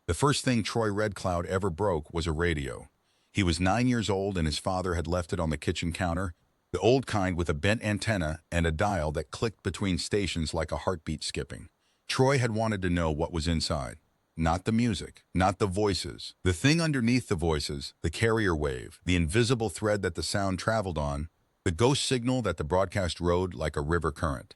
The first thing Troy Red Cloud ever broke was a radio. He was 9 years old and his father had left it on the kitchen counter, the old kind with a bent antenna and a dial that clicked between stations like a heartbeat skipping. Troy had wanted to know what was inside. Not the music, not the voices. The thing underneath the voices, the carrier wave, the invisible thread that the sound traveled on, the ghost signal that the broadcast rode like a river current.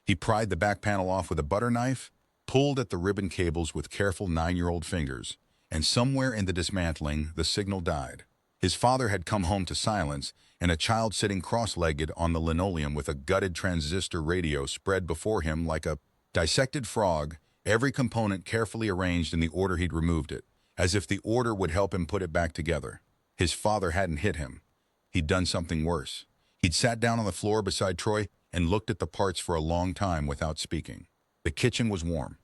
He pried the back panel off with a butter knife, pulled at the ribbon cables with careful 9-year-old fingers, and somewhere in the dismantling, the signal died. His father had come home to silence, and a child sitting cross-legged on the linoleum with a gutted transistor radio spread before him like a dissected frog, every component carefully arranged in the order he'd removed it, as if the order would help him put it back together. His father hadn't hit him. He'd done something worse. He'd sat down on the floor beside Troy and looked at the parts for a long time without speaking. The kitchen was warm.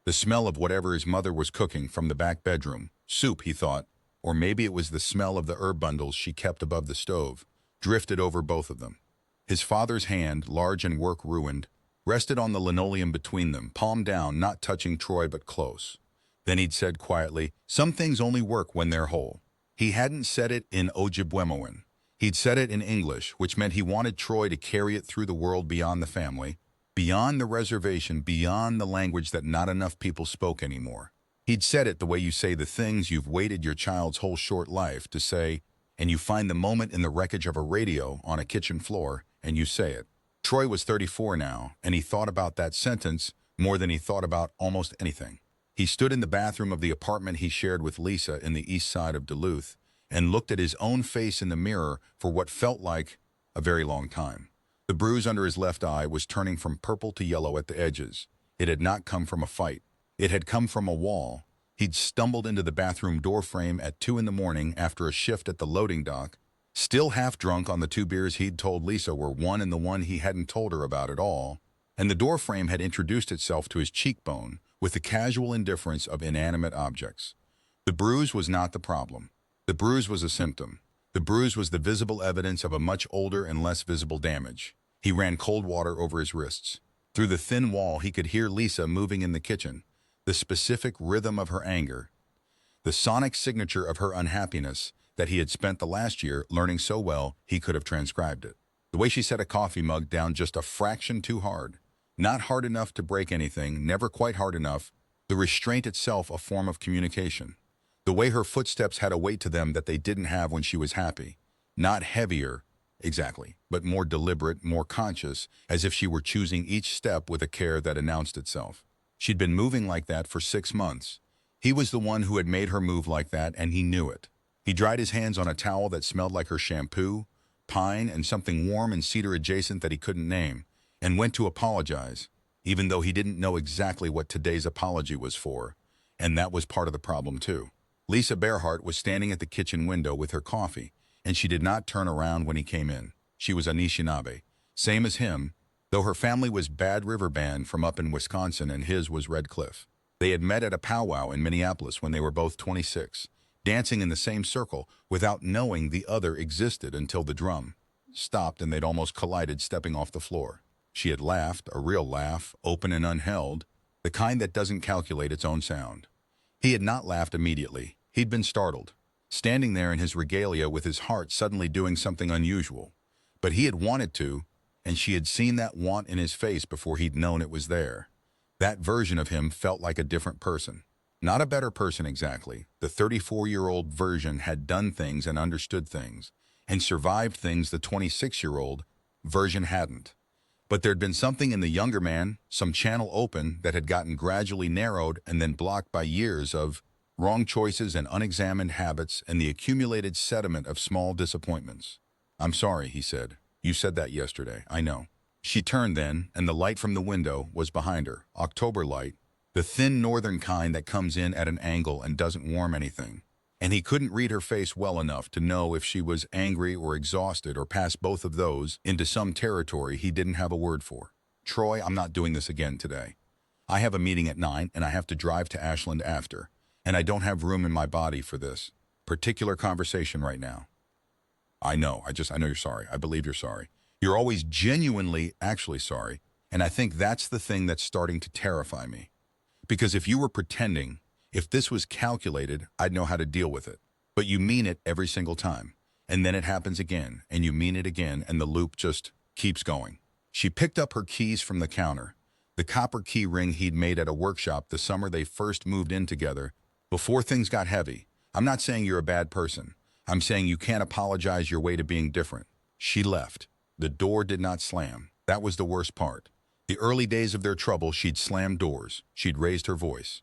The smell of whatever his mother was cooking from the back bedroom. Soup, he thought, or maybe it was the smell of the herb bundles she kept above the stove, drifted over both of them. His father's hand, large and work-ruined, rested on the linoleum between them, palm down, not touching Troy but close. Then he'd said quietly, "Some things only work when they're whole." He hadn't said it in Ojibwemoan. He'd said it in English, which meant he wanted Troy to carry it through the world beyond the family, beyond the reservation, beyond the language that not enough people spoke anymore. He'd said it the way you say the things you've waited your child's whole short life to say, and you find the moment in the wreckage of a radio on a kitchen floor, and you say it. Troy was 34 now, and he thought about that sentence more than he thought about almost anything. He stood in the bathroom of the apartment he shared with Lisa in the east side of Duluth and looked at his own face in the mirror for what felt like a very long time. The bruise under his left eye was turning from purple to yellow at the edges. It had not come from a fight. It had come from a wall. He'd stumbled into the bathroom doorframe at 2 a.m. after a shift at the loading dock, still half drunk on the 2 beers he'd told Lisa were one and the one he hadn't told her about at all, and the doorframe had introduced itself to his cheekbone with the casual indifference of inanimate objects. The bruise was not the problem. The bruise was a symptom. The bruise was the visible evidence of a much older and less visible damage. He ran cold water over his wrists. Through the thin wall, he could hear Lisa moving in the kitchen, the specific rhythm of her anger, the sonic signature of her unhappiness that he had spent the last year learning so well he could have transcribed it. The way she set a coffee mug down just a fraction too hard. Not hard enough to break anything, never quite hard enough, the restraint itself a form of communication. The way her footsteps had a weight to them that they didn't have when she was happy. Not heavier, exactly, but more deliberate, more conscious, as if she were choosing each step with a care that announced itself. She'd been moving like that for 6 months. He was the one who had made her move like that, and he knew it. He dried his hands on a towel that smelled like her shampoo, pine, and something warm and cedar adjacent that he couldn't name, and went to apologize, even though he didn't know exactly what today's apology was for, and that was part of the problem too. Lisa Bearhart was standing at the kitchen window with her coffee, and she did not turn around when he came in. She was Anishinaabe, same as him, though her family was Bad River Band from up in Wisconsin and his was Red Cliff. They had met at a powwow in Minneapolis when they were both 26, dancing in the same circle without knowing the other existed until the drum stopped and they'd almost collided stepping off the floor. She had laughed, a real laugh, open and unheld, the kind that doesn't calculate its own sound. He had not laughed immediately. He'd been startled, standing there in his regalia with his heart suddenly doing something unusual. But he had wanted to, and she had seen that want in his face before he'd known it was there. That version of him felt like a different person. Not a better person exactly. The 34-year-old version had done things and understood things, and survived things the 26-year-old version hadn't. But there'd been something in the younger man, some channel open, that had gotten gradually narrowed and then blocked by years of wrong choices and unexamined habits and the accumulated sediment of small disappointments. "I'm sorry," he said. "You said that yesterday, I know." She turned then, and the light from the window was behind her, October light, the thin northern kind that comes in at an angle and doesn't warm anything. And he couldn't read her face well enough to know if she was angry or exhausted or past both of those into some territory he didn't have a word for. "Troy, I'm not doing this again today. I have a meeting at 9 and I have to drive to Ashland after, and I don't have room in my body for this particular conversation right now." "I know, I know you're sorry. I believe you're sorry. You're always genuinely actually sorry, and I think that's the thing that's starting to terrify me. Because if you were pretending, If this was calculated, I'd know how to deal with it. But you mean it every single time. And then it happens again, and you mean it again, and the loop just keeps going. She picked up her keys from the counter, the copper key ring he'd made at a workshop the summer they first moved in together, before things got heavy. I'm not saying you're a bad person. I'm saying you can't apologize your way to being different. She left. The door did not slam. That was the worst part. The early days of their trouble, she'd slammed doors. She'd raised her voice.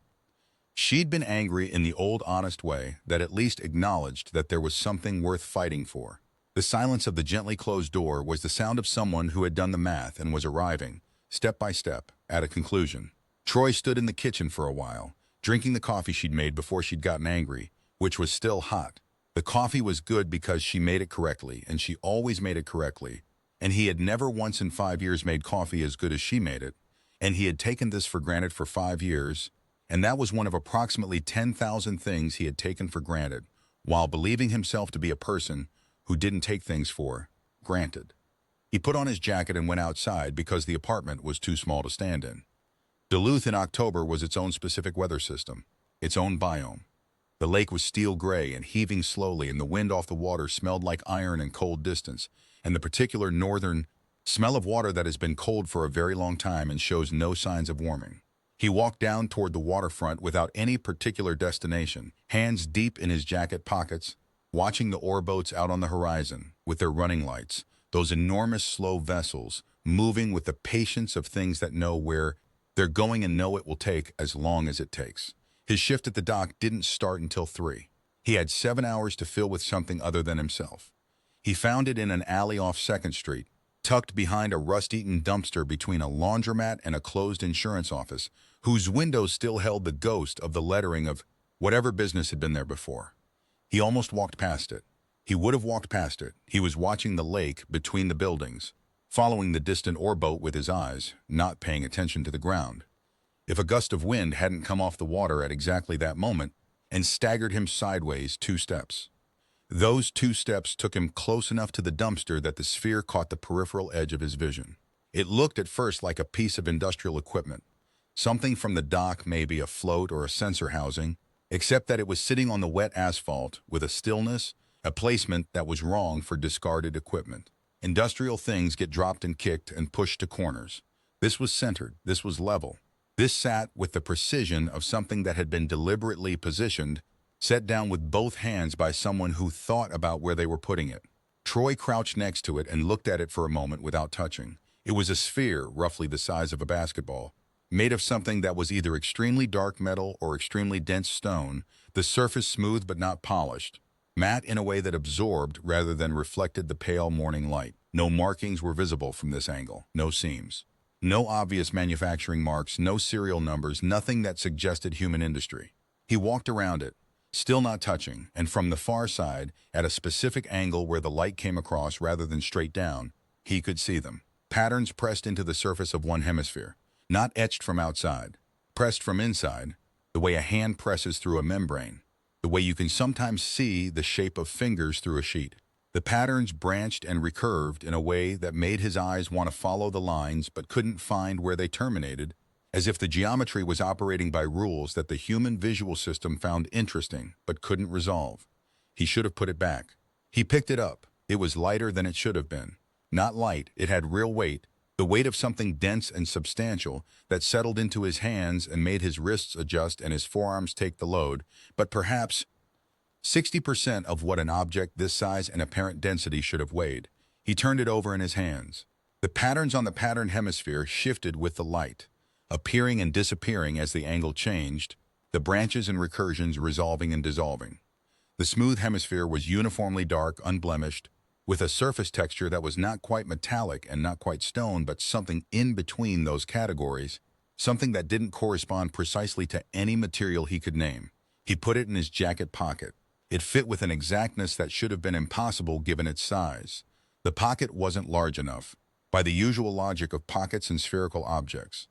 She'd been angry in the old honest way that at least acknowledged that there was something worth fighting for. The silence of the gently closed door was the sound of someone who had done the math and was arriving, step by step, at a conclusion. Troy stood in the kitchen for a while, drinking the coffee she'd made before she'd gotten angry, which was still hot. The coffee was good because she made it correctly, and she always made it correctly, and he had never once in 5 years made coffee as good as she made it, and he had taken this for granted for 5 years, and that was one of approximately 10,000 things he had taken for granted, while believing himself to be a person who didn't take things for granted. He put on his jacket and went outside because the apartment was too small to stand in. Duluth in October was its own specific weather system, its own biome. The lake was steel gray and heaving slowly, and the wind off the water smelled like iron and cold distance, and the particular northern smell of water that has been cold for a very long time and shows no signs of warming. He walked down toward the waterfront without any particular destination, hands deep in his jacket pockets, watching the ore boats out on the horizon with their running lights, those enormous slow vessels moving with the patience of things that know where they're going and know it will take as long as it takes. His shift at the dock didn't start until 3. He had 7 hours to fill with something other than himself. He found it in an alley off 2nd Street, tucked behind a rust-eaten dumpster between a laundromat and a closed insurance office, whose windows still held the ghost of the lettering of whatever business had been there before. He almost walked past it. He would have walked past it. He was watching the lake between the buildings, following the distant ore boat with his eyes, not paying attention to the ground. If a gust of wind hadn't come off the water at exactly that moment and staggered him sideways 2 steps. Those 2 steps took him close enough to the dumpster that the sphere caught the peripheral edge of his vision. It looked at first like a piece of industrial equipment, something from the dock, maybe a float or a sensor housing, except that it was sitting on the wet asphalt with a stillness, a placement that was wrong for discarded equipment. Industrial things get dropped and kicked and pushed to corners. This was centered. This was level. This sat with the precision of something that had been deliberately positioned, set down with both hands by someone who thought about where they were putting it. Troy crouched next to it and looked at it for a moment without touching. It was a sphere roughly the size of a basketball, made of something that was either extremely dark metal or extremely dense stone, the surface smooth but not polished, matte in a way that absorbed rather than reflected the pale morning light. No markings were visible from this angle, no seams. No obvious manufacturing marks, no serial numbers, nothing that suggested human industry. He walked around it, still not touching, and from the far side, at a specific angle where the light came across rather than straight down, he could see them. Patterns pressed into the surface of one hemisphere, not etched from outside, pressed from inside, the way a hand presses through a membrane, the way you can sometimes see the shape of fingers through a sheet. The patterns branched and recurved in a way that made his eyes want to follow the lines but couldn't find where they terminated, as if the geometry was operating by rules that the human visual system found interesting but couldn't resolve. He should have put it back. He picked it up. It was lighter than it should have been. Not light, it had real weight, the weight of something dense and substantial that settled into his hands and made his wrists adjust and his forearms take the load, but perhaps 60% of what an object this size and apparent density should have weighed. He turned it over in his hands. The patterns on the pattern hemisphere shifted with the light, appearing and disappearing as the angle changed, the branches and recursions resolving and dissolving. The smooth hemisphere was uniformly dark, unblemished, with a surface texture that was not quite metallic and not quite stone, but something in between those categories, something that didn't correspond precisely to any material he could name. He put it in his jacket pocket. It fit with an exactness that should have been impossible given its size. The pocket wasn't large enough, by the usual logic of pockets and spherical objects.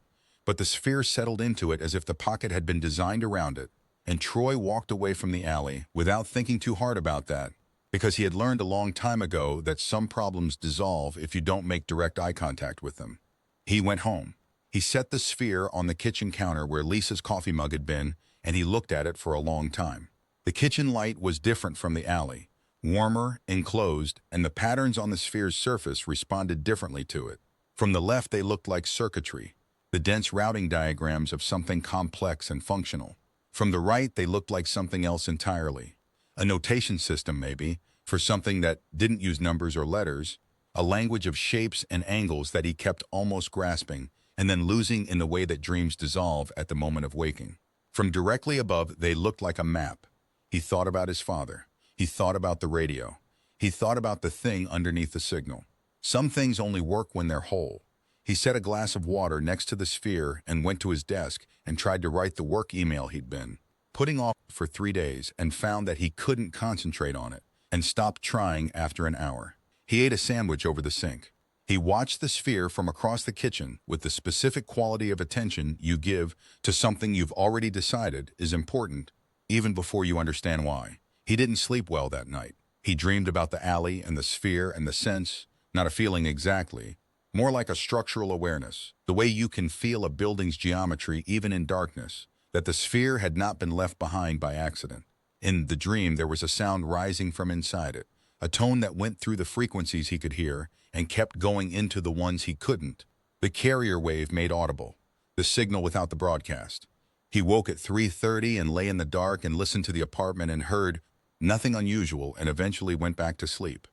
But the sphere settled into it as if the pocket had been designed around it, and Troy walked away from the alley without thinking too hard about that, because he had learned a long time ago that some problems dissolve if you don't make direct eye contact with them. He went home. He set the sphere on the kitchen counter where Lisa's coffee mug had been and he looked at it for a long time. The kitchen light was different from the alley, warmer, enclosed, and the patterns on the sphere's surface responded differently to it. From the left, they looked like circuitry, the dense routing diagrams of something complex and functional. From the right, they looked like something else entirely. A notation system, maybe, for something that didn't use numbers or letters, a language of shapes and angles that he kept almost grasping, and then losing in the way that dreams dissolve at the moment of waking. From directly above, they looked like a map. He thought about his father. He thought about the radio. He thought about the thing underneath the signal. Some things only work when they're whole. He set a glass of water next to the sphere and went to his desk and tried to write the work email he'd been putting off for 3 days and found that he couldn't concentrate on it and stopped trying after an hour. He ate a sandwich over the sink. He watched the sphere from across the kitchen with the specific quality of attention you give to something you've already decided is important, even before you understand why. He didn't sleep well that night. He dreamed about the alley and the sphere and the sense, not a feeling exactly, more like a structural awareness, the way you can feel a building's geometry even in darkness, that the sphere had not been left behind by accident. In the dream, there was a sound rising from inside it, a tone that went through the frequencies he could hear and kept going into the ones he couldn't. The carrier wave made audible, the signal without the broadcast. He woke at 3:30 and lay in the dark and listened to the apartment and heard nothing unusual and eventually went back to sleep.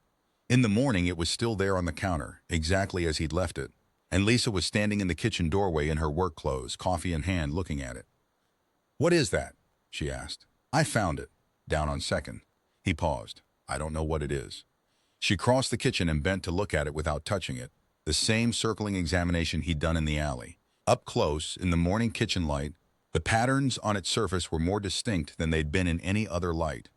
In the morning, it was still there on the counter, exactly as he'd left it, and Lisa was standing in the kitchen doorway in her work clothes, coffee in hand, looking at it. "What is that?" she asked. "I found it, down on second." He paused. "I don't know what it is." She crossed the kitchen and bent to look at it without touching it, the same circling examination he'd done in the alley. Up close, in the morning kitchen light, the patterns on its surface were more distinct than they'd been in any other light,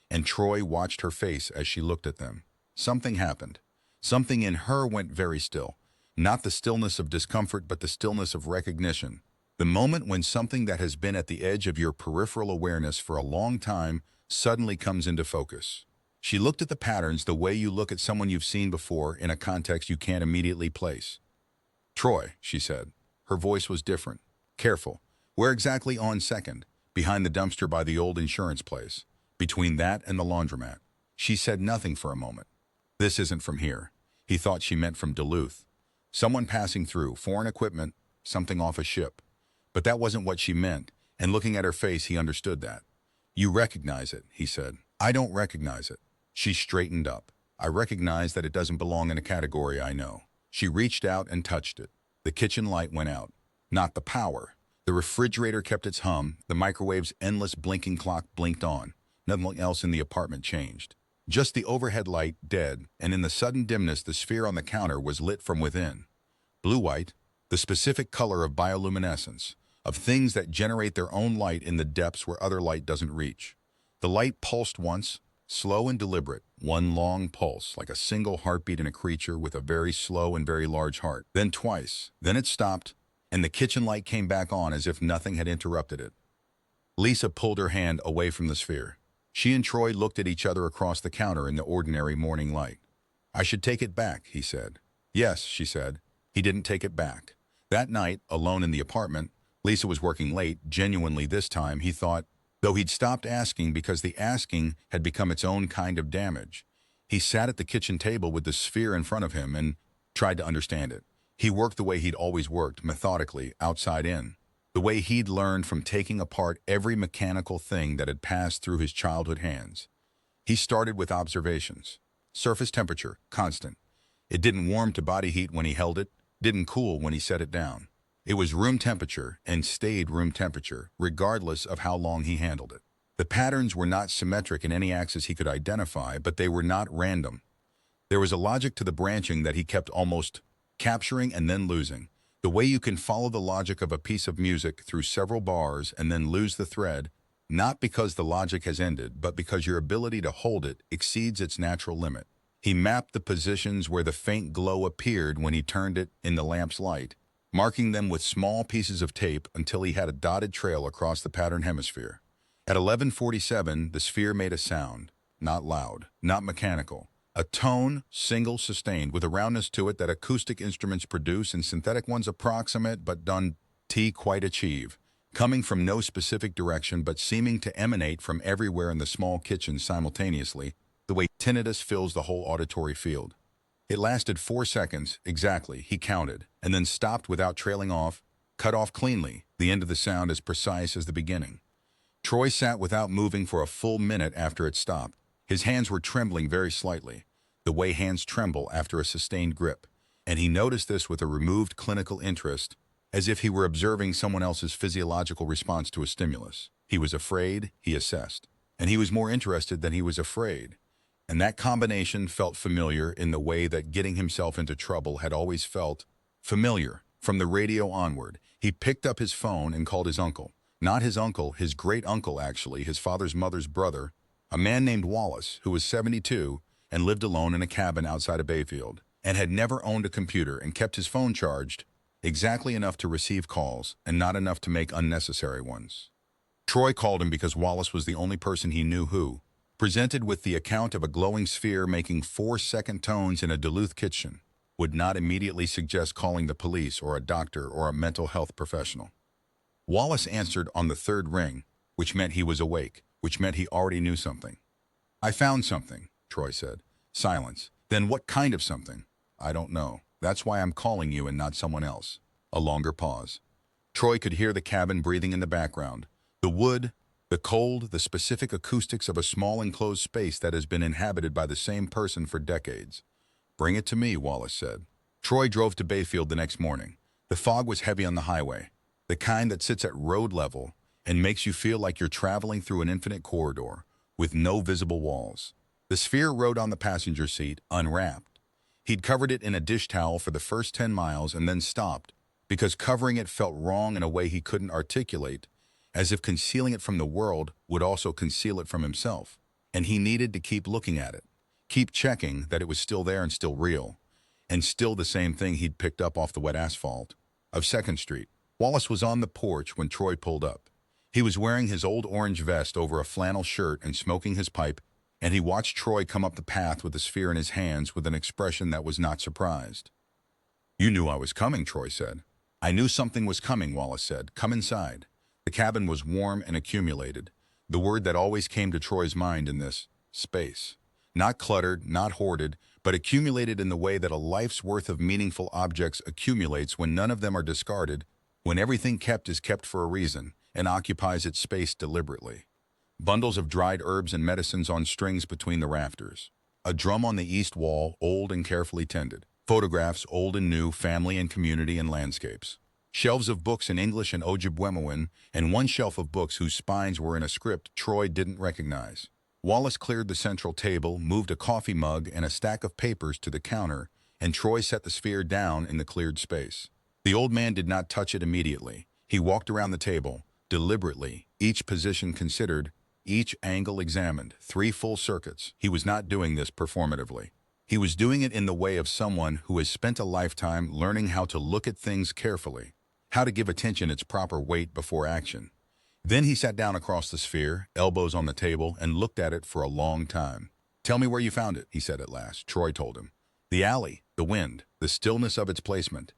and Troy watched her face as she looked at them. Something happened. Something in her went very still, not the stillness of discomfort but the stillness of recognition. The moment when something that has been at the edge of your peripheral awareness for a long time suddenly comes into focus. She looked at the patterns the way you look at someone you've seen before in a context you can't immediately place. "Troy," she said. Her voice was different, careful. "Where exactly on second?" "Behind the dumpster by the old insurance place. Between that and the laundromat." She said nothing for a moment. "This isn't from here." He thought she meant from Duluth. Someone passing through, foreign equipment, something off a ship. But that wasn't what she meant, and looking at her face, he understood that. "You recognize it," he said. "I don't recognize it." She straightened up. "I recognize that it doesn't belong in a category I know." She reached out and touched it. The kitchen light went out. Not the power. The refrigerator kept its hum, the microwave's endless blinking clock blinked on. Nothing else in the apartment changed. Just the overhead light, dead, and in the sudden dimness the sphere on the counter was lit from within. Blue-white, the specific color of bioluminescence, of things that generate their own light in the depths where other light doesn't reach. The light pulsed once, slow and deliberate, one long pulse, like a single heartbeat in a creature with a very slow and very large heart. Then twice. Then it stopped, and the kitchen light came back on as if nothing had interrupted it. Lisa pulled her hand away from the sphere. She and Troy looked at each other across the counter in the ordinary morning light. "I should take it back," he said. "Yes," she said. He didn't take it back. That night, alone in the apartment, Lisa was working late, genuinely this time, he thought, though he'd stopped asking because the asking had become its own kind of damage. He sat at the kitchen table with the sphere in front of him and tried to understand it. He worked the way he'd always worked, methodically, outside in. The way he'd learned from taking apart every mechanical thing that had passed through his childhood hands. He started with observations. Surface temperature, constant. It didn't warm to body heat when he held it, didn't cool when he set it down. It was room temperature and stayed room temperature, regardless of how long he handled it. The patterns were not symmetric in any axis he could identify, but they were not random. There was a logic to the branching that he kept almost capturing and then losing. The way you can follow the logic of a piece of music through several bars and then lose the thread, not because the logic has ended, but because your ability to hold it exceeds its natural limit. He mapped the positions where the faint glow appeared when he turned it in the lamp's light, marking them with small pieces of tape until he had a dotted trail across the pattern hemisphere. At 11:47, the sphere made a sound, not loud, not mechanical. A tone, single, sustained, with a roundness to it that acoustic instruments produce and synthetic ones approximate but don't quite achieve. coming from no specific direction but seeming to emanate from everywhere in the small kitchen simultaneously, the way tinnitus fills the whole auditory field. It lasted 4 seconds, exactly, he counted, and then stopped without trailing off, cut off cleanly, the end of the sound as precise as the beginning. Troy sat without moving for a full minute after it stopped. His hands were trembling very slightly, the way hands tremble after a sustained grip, and he noticed this with a removed clinical interest, as if he were observing someone else's physiological response to a stimulus. He was afraid, he assessed, and he was more interested than he was afraid. And that combination felt familiar in the way that getting himself into trouble had always felt familiar. From the radio onward, he picked up his phone and called his uncle. Not his uncle, his great-uncle actually, his father's mother's brother, a man named Wallace, who was 72 and lived alone in a cabin outside of Bayfield, and had never owned a computer and kept his phone charged, exactly enough to receive calls and not enough to make unnecessary ones. Troy called him because Wallace was the only person he knew who, presented with the account of a glowing sphere making 4-second tones in a Duluth kitchen, would not immediately suggest calling the police or a doctor or a mental health professional. Wallace answered on the third ring, which meant he was awake, which meant he already knew something. "I found something," Troy said. Silence. "Then what kind of something?" "I don't know. That's why I'm calling you and not someone else." A longer pause. Troy could hear the cabin breathing in the background. The wood, the cold, the specific acoustics of a small enclosed space that has been inhabited by the same person for decades. "Bring it to me," Wallace said. Troy drove to Bayfield the next morning. The fog was heavy on the highway, the kind that sits at road level and makes you feel like you're traveling through an infinite corridor with no visible walls. The sphere rode on the passenger seat, unwrapped. He'd covered it in a dish towel for the first 10 miles and then stopped, because covering it felt wrong in a way he couldn't articulate, as if concealing it from the world would also conceal it from himself. And he needed to keep looking at it, keep checking that it was still there and still real, and still the same thing he'd picked up off the wet asphalt of 2nd Street. Wallace was on the porch when Troy pulled up. He was wearing his old orange vest over a flannel shirt and smoking his pipe, and he watched Troy come up the path with the sphere in his hands with an expression that was not surprised. "You knew I was coming," Troy said. "I knew something was coming," Wallace said. "Come inside." The cabin was warm and accumulated, the word that always came to Troy's mind in this space. Not cluttered, not hoarded, but accumulated in the way that a life's worth of meaningful objects accumulates when none of them are discarded, when everything kept is kept for a reason and occupies its space deliberately. Bundles of dried herbs and medicines on strings between the rafters. A drum on the east wall, old and carefully tended. Photographs, old and new, family and community and landscapes. Shelves of books in English and Ojibwemoan, and one shelf of books whose spines were in a script Troy didn't recognize. Wallace cleared the central table, moved a coffee mug and a stack of papers to the counter, and Troy set the sphere down in the cleared space. The old man did not touch it immediately. He walked around the table, deliberately, each position considered, each angle examined, 3 full circuits. He was not doing this performatively. He was doing it in the way of someone who has spent a lifetime learning how to look at things carefully, how to give attention its proper weight before action. Then he sat down across the sphere, elbows on the table, and looked at it for a long time. "Tell me where you found it," he said at last. Troy told him. "The alley, the wind, the stillness of its placement.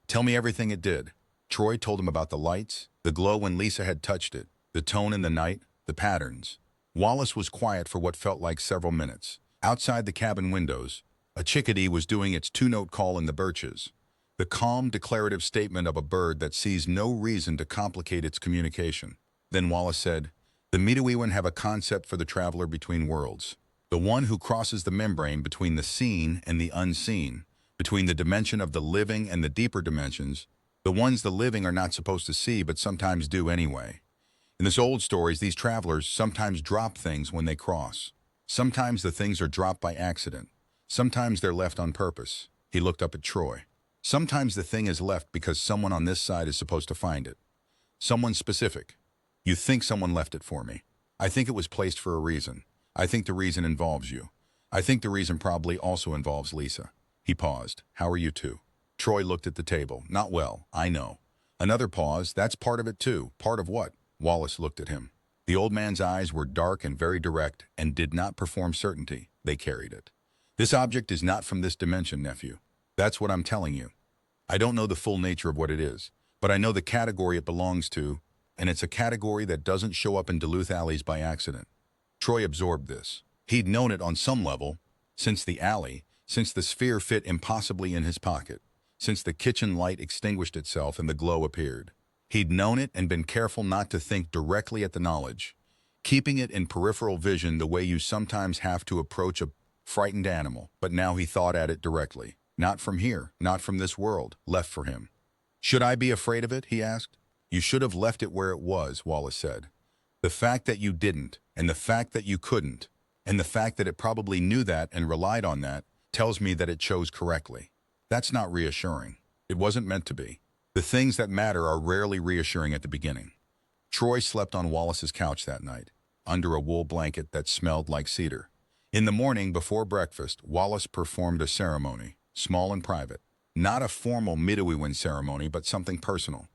Tell me everything it did." Troy told him about the lights, the glow when Lisa had touched it, the tone in the night, the patterns. Wallace was quiet for what felt like several minutes. Outside the cabin windows, a chickadee was doing its 2-note call in the birches, the calm, declarative statement of a bird that sees no reason to complicate its communication. Then Wallace said, "The Midewiwin have a concept for the traveler between worlds, the one who crosses the membrane between the seen and the unseen, between the dimension of the living and the deeper dimensions, the ones the living are not supposed to see but sometimes do anyway. In these old stories, these travelers sometimes drop things when they cross. Sometimes the things are dropped by accident. Sometimes they're left on purpose." He looked up at Troy. "Sometimes the thing is left because someone on this side is supposed to find it. Someone specific. You think someone left it for me. I think it was placed for a reason. I think the reason involves you. I think the reason probably also involves Lisa." He paused. "How are you two?" Troy looked at the table. "Not well, I know." Another pause. "That's part of it too." "Part of what?" Wallace looked at him. The old man's eyes were dark and very direct and did not perform certainty. They carried it. "This object is not from this dimension, nephew. That's what I'm telling you. I don't know the full nature of what it is, but I know the category it belongs to, and it's a category that doesn't show up in Duluth alleys by accident. Troy absorbed this. He'd known it on some level, since the alley, since the sphere fit impossibly in his pocket, since the kitchen light extinguished itself and the glow appeared. He'd known it and been careful not to think directly at the knowledge, keeping it in peripheral vision the way you sometimes have to approach a frightened animal, but now he thought at it directly. Not from here, not from this world, left for him. Should I be afraid of it, he asked. You should have left it where it was, Wallace said. The fact that you didn't, and the fact that you couldn't, and the fact that it probably knew that and relied on that, tells me that it chose correctly. That's not reassuring. It wasn't meant to be. The things that matter are rarely reassuring at the beginning. Troy slept on Wallace's couch that night, under a wool blanket that smelled like cedar. In the morning, before breakfast, Wallace performed a ceremony, small and private. Not a formal Midwewin ceremony, but something personal.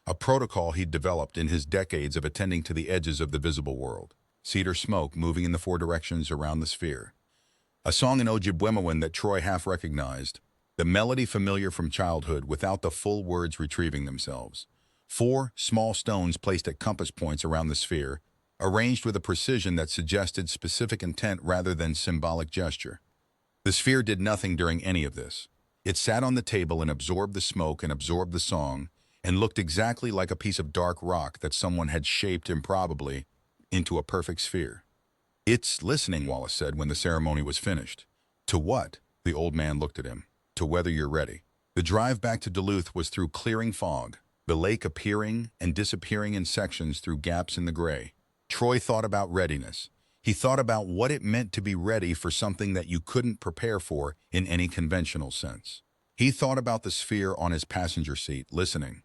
A protocol he'd developed in his decades of attending to the edges of the visible world. Cedar smoke moving in the 4 directions around the sphere. A song in Ojibwemowin that Troy half recognized, the melody familiar from childhood without the full words retrieving themselves. 4 small stones placed at compass points around the sphere, arranged with a precision that suggested specific intent rather than symbolic gesture. The sphere did nothing during any of this. It sat on the table and absorbed the smoke and absorbed the song, and looked exactly like a piece of dark rock that someone had shaped improbably into a perfect sphere. It's listening, Wallace said when the ceremony was finished. To what? The old man looked at him. To whether you're ready. The drive back to Duluth was through clearing fog, the lake appearing and disappearing in sections through gaps in the gray. Troy thought about readiness. He thought about what it meant to be ready for something that you couldn't prepare for in any conventional sense. He thought about the sphere on his passenger seat, listening.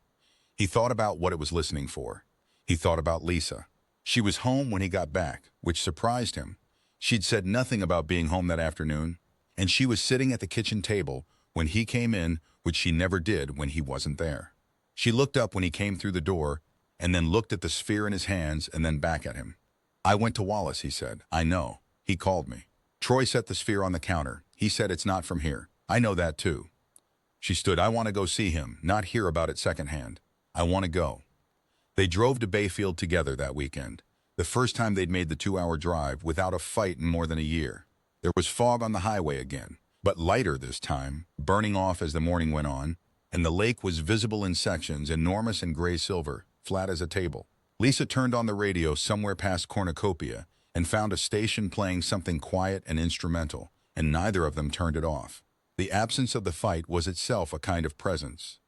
He thought about what it was listening for. He thought about Lisa. She was home when he got back, which surprised him. She'd said nothing about being home that afternoon, and she was sitting at the kitchen table when he came in, which she never did when he wasn't there. She looked up when he came through the door, and then looked at the sphere in his hands and then back at him. I went to Wallace, he said. I know. He called me. Troy set the sphere on the counter. He said it's not from here. I know that too. She stood. I want to go see him, not hear about it secondhand. I want to go. They drove to Bayfield together that weekend, the first time they'd made the 2-hour drive without a fight in more than a year. There was fog on the highway again, but lighter this time, burning off as the morning went on, and the lake was visible in sections, enormous and gray-silver, flat as a table. Lisa turned on the radio somewhere past Cornucopia and found a station playing something quiet and instrumental, and neither of them turned it off. The absence of the fight was itself a kind of presence.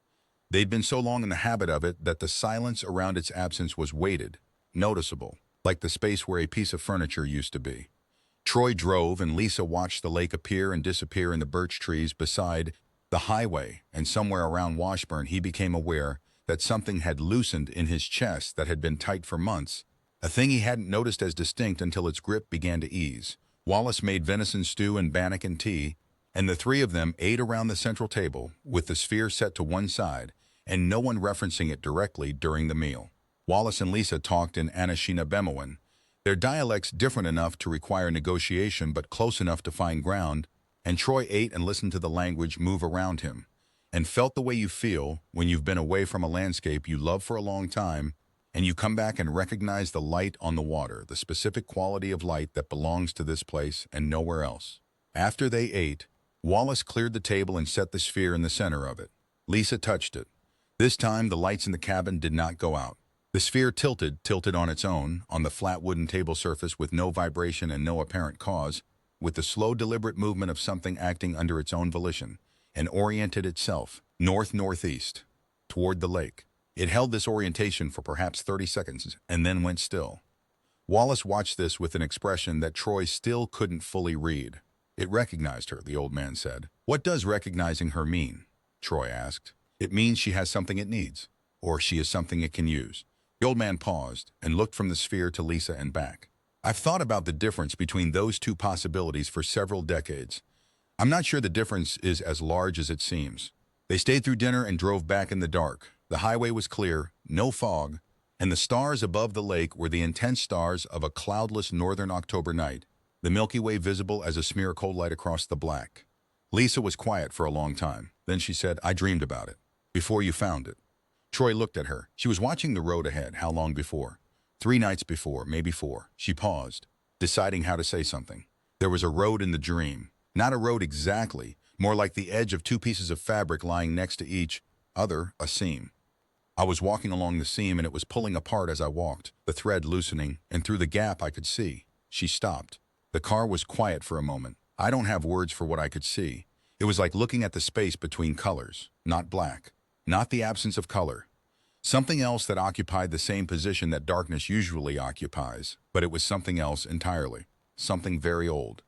They'd been so long in the habit of it that the silence around its absence was weighted, noticeable, like the space where a piece of furniture used to be. Troy drove, and Lisa watched the lake appear and disappear in the birch trees beside the highway, and somewhere around Washburn he became aware that something had loosened in his chest that had been tight for months, a thing he hadn't noticed as distinct until its grip began to ease. Wallace made venison stew and bannock and tea, and the 3 of them ate around the central table, with the sphere set to one side, and no one referencing it directly during the meal. Wallace and Lisa talked in Anishinaabemowin, their dialects different enough to require negotiation but close enough to find ground, and Troy ate and listened to the language move around him, and felt the way you feel when you've been away from a landscape you love for a long time, and you come back and recognize the light on the water, the specific quality of light that belongs to this place and nowhere else. After they ate, Wallace cleared the table and set the sphere in the center of it. Lisa touched it. This time, the lights in the cabin did not go out. The sphere tilted on its own, on the flat wooden table surface with no vibration and no apparent cause, with the slow, deliberate movement of something acting under its own volition, and oriented itself north-northeast, toward the lake. It held this orientation for perhaps 30 seconds, and then went still. Wallace watched this with an expression that Troy still couldn't fully read. It recognized her, the old man said. What does recognizing her mean? Troy asked. It means she has something it needs, or she is something it can use. The old man paused and looked from the sphere to Lisa and back. I've thought about the difference between those 2 possibilities for several decades. I'm not sure the difference is as large as it seems. They stayed through dinner and drove back in the dark. The highway was clear, no fog, and the stars above the lake were the intense stars of a cloudless northern October night, the Milky Way visible as a smear of cold light across the black. Lisa was quiet for a long time. Then she said, I dreamed about it. Before you found it. Troy looked at her. She was watching the road ahead. How long before? 3 nights before, maybe 4. She paused, deciding how to say something. There was a road in the dream. Not a road exactly, more like the edge of 2 pieces of fabric lying next to each other, a seam. I was walking along the seam and it was pulling apart as I walked, the thread loosening, and through the gap I could see. She stopped. The car was quiet for a moment. I don't have words for what I could see. It was like looking at the space between colors, not black, not the absence of color. Something else that occupied the same position that darkness usually occupies, but it was something else entirely. Something very old.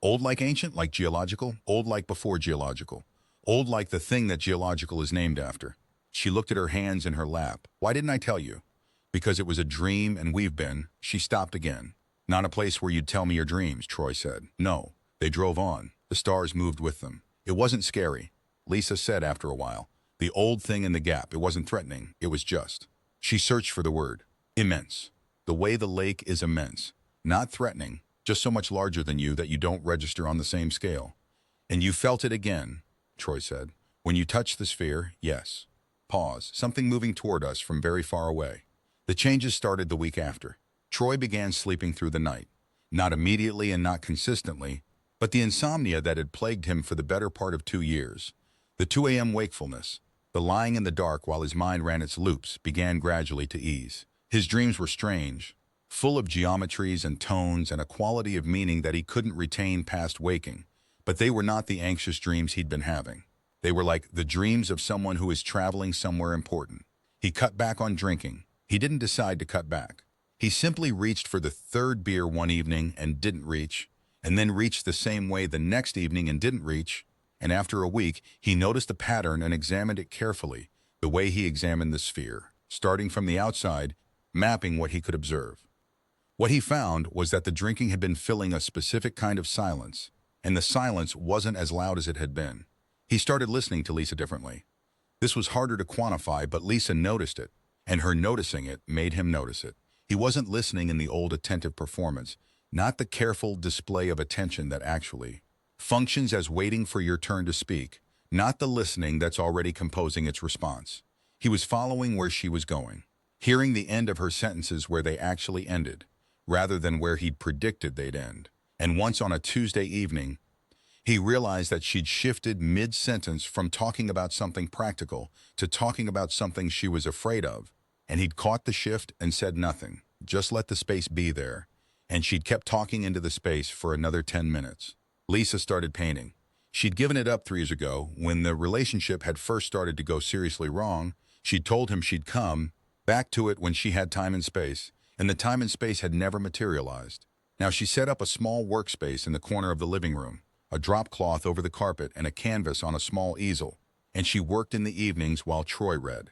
Old like ancient, like geological, old like before geological. Old like the thing that geological is named after. She looked at her hands in her lap. Why didn't I tell you? Because it was a dream and we've been. She stopped again. Not a place where you'd tell me your dreams, Troy said. No. They drove on. The stars moved with them. It wasn't scary, Lisa said after a while. The old thing in the gap, it wasn't threatening, it was just. She searched for the word. Immense. The way the lake is immense. Not threatening, just so much larger than you that you don't register on the same scale. And you felt it again, Troy said. When you touched the sphere, yes. Pause. Something moving toward us from very far away. The changes started the week after. Troy began sleeping through the night. Not immediately and not consistently, but the insomnia that had plagued him for the better part of 2 years. The 2 a.m. wakefulness, the lying in the dark while his mind ran its loops, began gradually to ease. His dreams were strange, full of geometries and tones and a quality of meaning that he couldn't retain past waking. But they were not the anxious dreams he'd been having. They were like the dreams of someone who is traveling somewhere important. He cut back on drinking. He didn't decide to cut back. He simply reached for the 3rd beer one evening and didn't reach, and then reached the same way the next evening and didn't reach, and after a week, he noticed a pattern and examined it carefully, the way he examined the sphere, starting from the outside, mapping what he could observe. What he found was that the drinking had been filling a specific kind of silence, and the silence wasn't as loud as it had been. He started listening to Lisa differently. This was harder to quantify, but Lisa noticed it, and her noticing it made him notice it. He wasn't listening in the old attentive performance, not the careful display of attention that actually functions as waiting for your turn to speak, not the listening that's already composing its response. He was following where she was going, hearing the end of her sentences where they actually ended, rather than where he'd predicted they'd end. And once on a Tuesday evening, he realized that she'd shifted mid-sentence from talking about something practical to talking about something she was afraid of, and he'd caught the shift and said nothing, just let the space be there, and she'd kept talking into the space for another 10 minutes. Lisa started painting. She'd given it up 3 years ago. When the relationship had first started to go seriously wrong, she'd told him she'd come back to it when she had time and space, and the time and space had never materialized. Now she set up a small workspace in the corner of the living room, a drop cloth over the carpet and a canvas on a small easel, and she worked in the evenings while Troy read.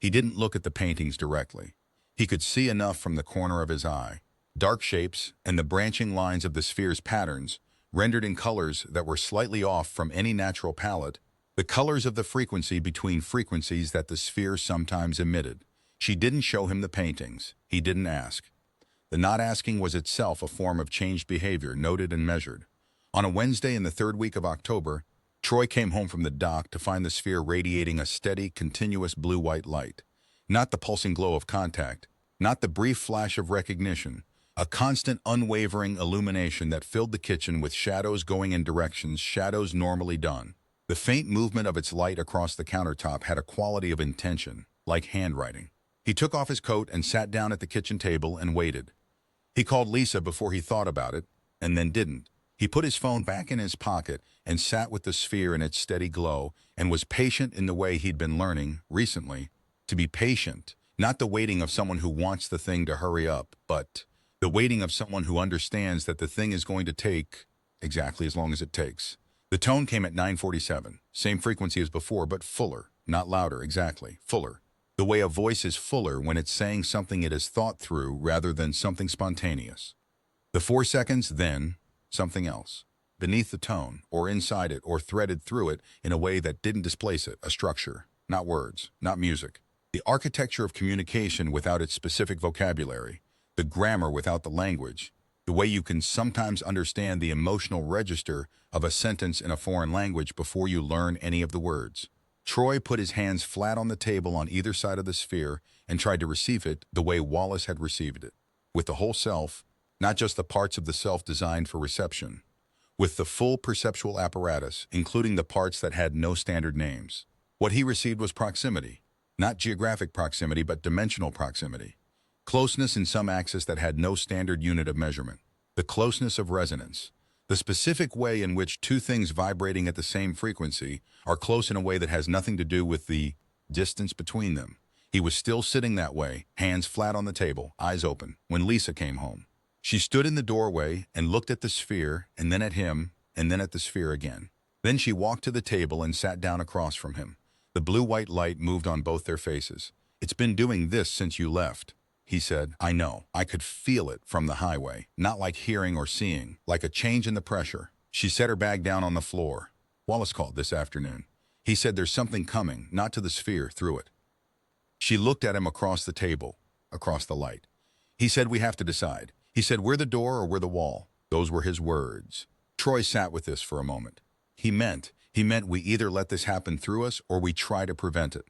He didn't look at the paintings directly. He could see enough from the corner of his eye. Dark shapes and the branching lines of the sphere's patterns, rendered in colors that were slightly off from any natural palette, the colors of the frequency between frequencies that the sphere sometimes emitted. She didn't show him the paintings. He didn't ask. The not asking was itself a form of changed behavior, noted and measured. On a Wednesday in the 3rd week of October, Troy came home from the dock to find the sphere radiating a steady, continuous blue-white light. Not the pulsing glow of contact, not the brief flash of recognition, a constant, unwavering illumination that filled the kitchen with shadows going in directions shadows normally done. The faint movement of its light across the countertop had a quality of intention, like handwriting. He took off his coat and sat down at the kitchen table and waited. He called Lisa before he thought about it, and then didn't. He put his phone back in his pocket and sat with the sphere in its steady glow and was patient in the way he'd been learning, recently, to be patient, not the waiting of someone who wants the thing to hurry up, but the waiting of someone who understands that the thing is going to take exactly as long as it takes. The tone came at 9:47, same frequency as before, but fuller, not louder, exactly, fuller. The way a voice is fuller when it's saying something it has thought through rather than something spontaneous. The 4 seconds, then, something else. Beneath the tone, or inside it, or threaded through it in a way that didn't displace it, a structure, not words, not music. The architecture of communication without its specific vocabulary. The grammar without the language, the way you can sometimes understand the emotional register of a sentence in a foreign language before you learn any of the words. Troy put his hands flat on the table on either side of the sphere and tried to receive it the way Wallace had received it, with the whole self, not just the parts of the self designed for reception, with the full perceptual apparatus, including the parts that had no standard names. What he received was proximity, not geographic proximity, but dimensional proximity. Closeness in some axis that had no standard unit of measurement. The closeness of resonance. The specific way in which two things vibrating at the same frequency are close in a way that has nothing to do with the distance between them. He was still sitting that way, hands flat on the table, eyes open, when Lisa came home. She stood in the doorway and looked at the sphere, and then at him, and then at the sphere again. Then she walked to the table and sat down across from him. The blue-white light moved on both their faces. "It's been doing this since you left," he said. "I know. I could feel it from the highway. Not like hearing or seeing, like a change in the pressure." She set her bag down on the floor. "Wallace called this afternoon. He said there's something coming, not to the sphere, through it." She looked at him across the table, across the light. "He said we have to decide. He said we're the door or we're the wall." Those were his words. Troy sat with this for a moment. He meant we either let this happen through us or we try to prevent it.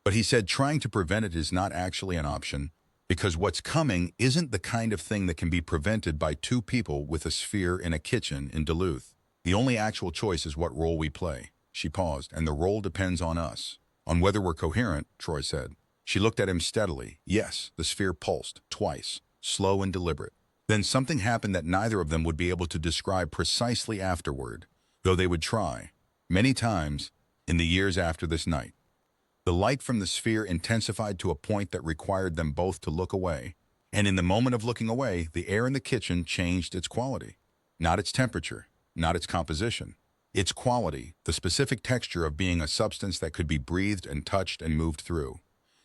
But he said trying to prevent it is not actually an option, because what's coming isn't the kind of thing that can be prevented by two people with a sphere in a kitchen in Duluth. The only actual choice is what role we play. She paused, and the role depends on us. On whether we're coherent, Troy said. She looked at him steadily. Yes, the sphere pulsed, twice, slow and deliberate. Then something happened that neither of them would be able to describe precisely afterward, though they would try, many times, in the years after this night. The light from the sphere intensified to a point that required them both to look away, and in the moment of looking away, the air in the kitchen changed its quality. Not its temperature, not its composition. Its quality, the specific texture of being a substance that could be breathed and touched and moved through.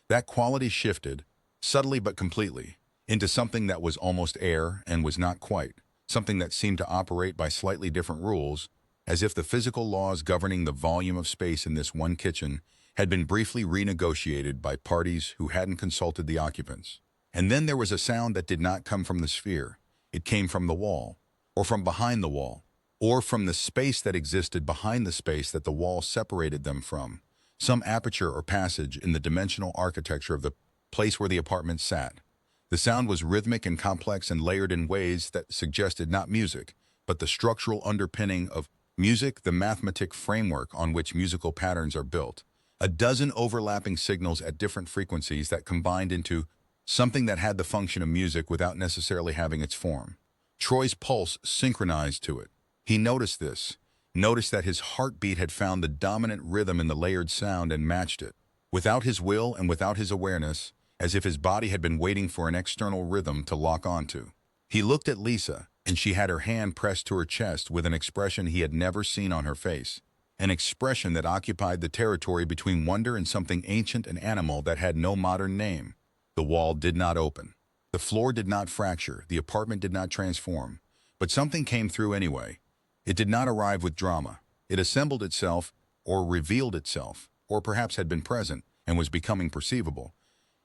That quality shifted, subtly but completely, into something that was almost air and was not quite, something that seemed to operate by slightly different rules, as if the physical laws governing the volume of space in this one kitchen had been briefly renegotiated by parties who hadn't consulted the occupants. And then there was a sound that did not come from the sphere. It came from the wall, or from behind the wall, or from the space that existed behind the space that the wall separated them from, some aperture or passage in the dimensional architecture of the place where the apartment sat. The sound was rhythmic and complex and layered in ways that suggested not music, but the structural underpinning of music, the mathematic framework on which musical patterns are built. A dozen overlapping signals at different frequencies that combined into something that had the function of music without necessarily having its form. Troy's pulse synchronized to it. He noticed this, noticed that his heartbeat had found the dominant rhythm in the layered sound and matched it. Without his will and without his awareness, as if his body had been waiting for an external rhythm to lock onto. He looked at Lisa, and she had her hand pressed to her chest with an expression he had never seen on her face. An expression that occupied the territory between wonder and something ancient and animal that had no modern name. The wall did not open. The floor did not fracture. The apartment did not transform. But something came through anyway. It did not arrive with drama. It assembled itself, or revealed itself, or perhaps had been present and was becoming perceivable.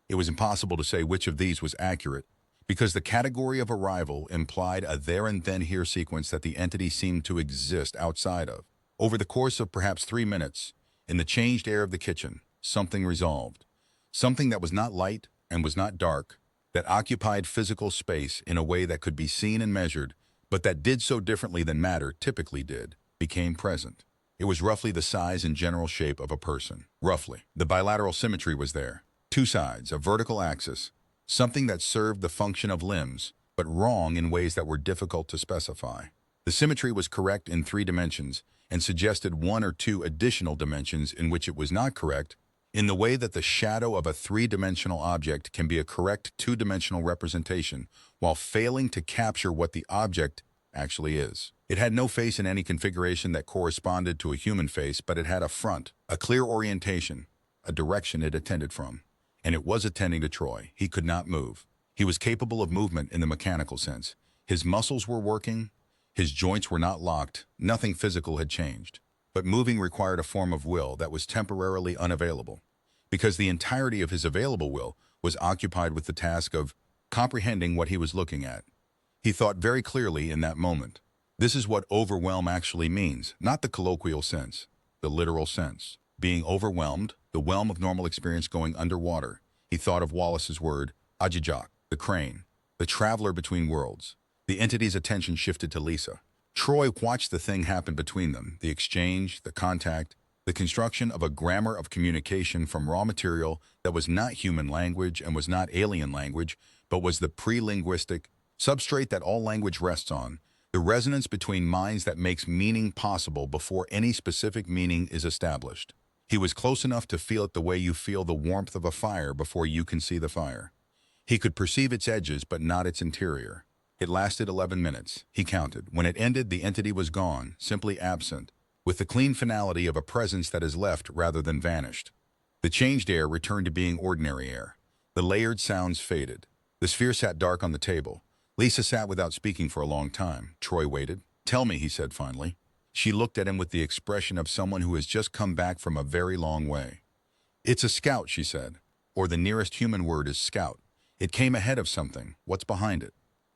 It was impossible to say which of these was accurate, because the category of arrival implied a there and then here sequence that the entity seemed to exist outside of. Over the course of perhaps 3 minutes, in the changed air of the kitchen, something resolved. Something that was not light and was not dark, that occupied physical space in a way that could be seen and measured, but that did so differently than matter typically did, became present. It was roughly the size and general shape of a person. Roughly. The bilateral symmetry was there. 2 sides, a vertical axis, something that served the function of limbs, but wrong in ways that were difficult to specify. The symmetry was correct in 3 dimensions and suggested 1 or 2 additional dimensions in which it was not correct, in the way that the shadow of a 3-dimensional object can be a correct 2-dimensional representation while failing to capture what the object actually is. It had no face in any configuration that corresponded to a human face, but it had a front, a clear orientation, a direction it attended from. And it was attending to Troy. He could not move. He was capable of movement in the mechanical sense. His muscles were working. His joints were not locked. Nothing physical had changed. But moving required a form of will that was temporarily unavailable, because the entirety of his available will was occupied with the task of comprehending what he was looking at. He thought very clearly in that moment. This is what overwhelm actually means, not the colloquial sense, the literal sense. being overwhelmed, the whelm of normal experience going underwater. He thought of Wallace's word, Ajijak, the crane, the traveler between worlds. The entity's attention shifted to Lisa. Troy watched the thing happen between them, the exchange, the contact, the construction of a grammar of communication from raw material that was not human language and was not alien language, but was the pre-linguistic substrate that all language rests on, the resonance between minds that makes meaning possible before any specific meaning is established. He was close enough to feel it the way you feel the warmth of a fire before you can see the fire. He could perceive its edges but not its interior. It lasted 11 minutes, he counted. When it ended, the entity was gone, simply absent, with the clean finality of a presence that is left rather than vanished. The changed air returned to being ordinary air. The layered sounds faded. The sphere sat dark on the table. Lisa sat without speaking for a long time. Troy waited. "Tell me," he said finally. She looked at him with the expression of someone who has just come back from a very long way. "It's a scout," she said. Or the nearest human word is scout. It came ahead of something. What's behind it?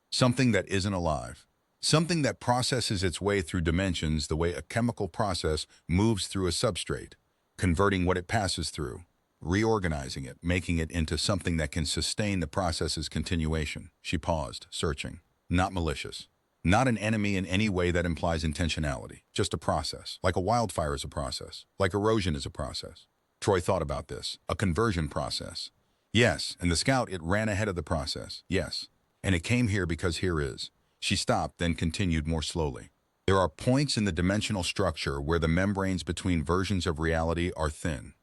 Something that isn't alive. Something that processes its way through dimensions the way a chemical process moves through a substrate, converting what it passes through, reorganizing it, making it into something that can sustain the process's continuation. She paused, searching. Not malicious. Not an enemy in any way that implies intentionality. Just a process. Like a wildfire is a process. Like erosion is a process. Troy thought about this. A conversion process. Yes, and the scout, it ran ahead of the process. Yes. And it came here because here is. She stopped, then continued more slowly. There are points in the dimensional structure where the membranes between versions of reality are thin.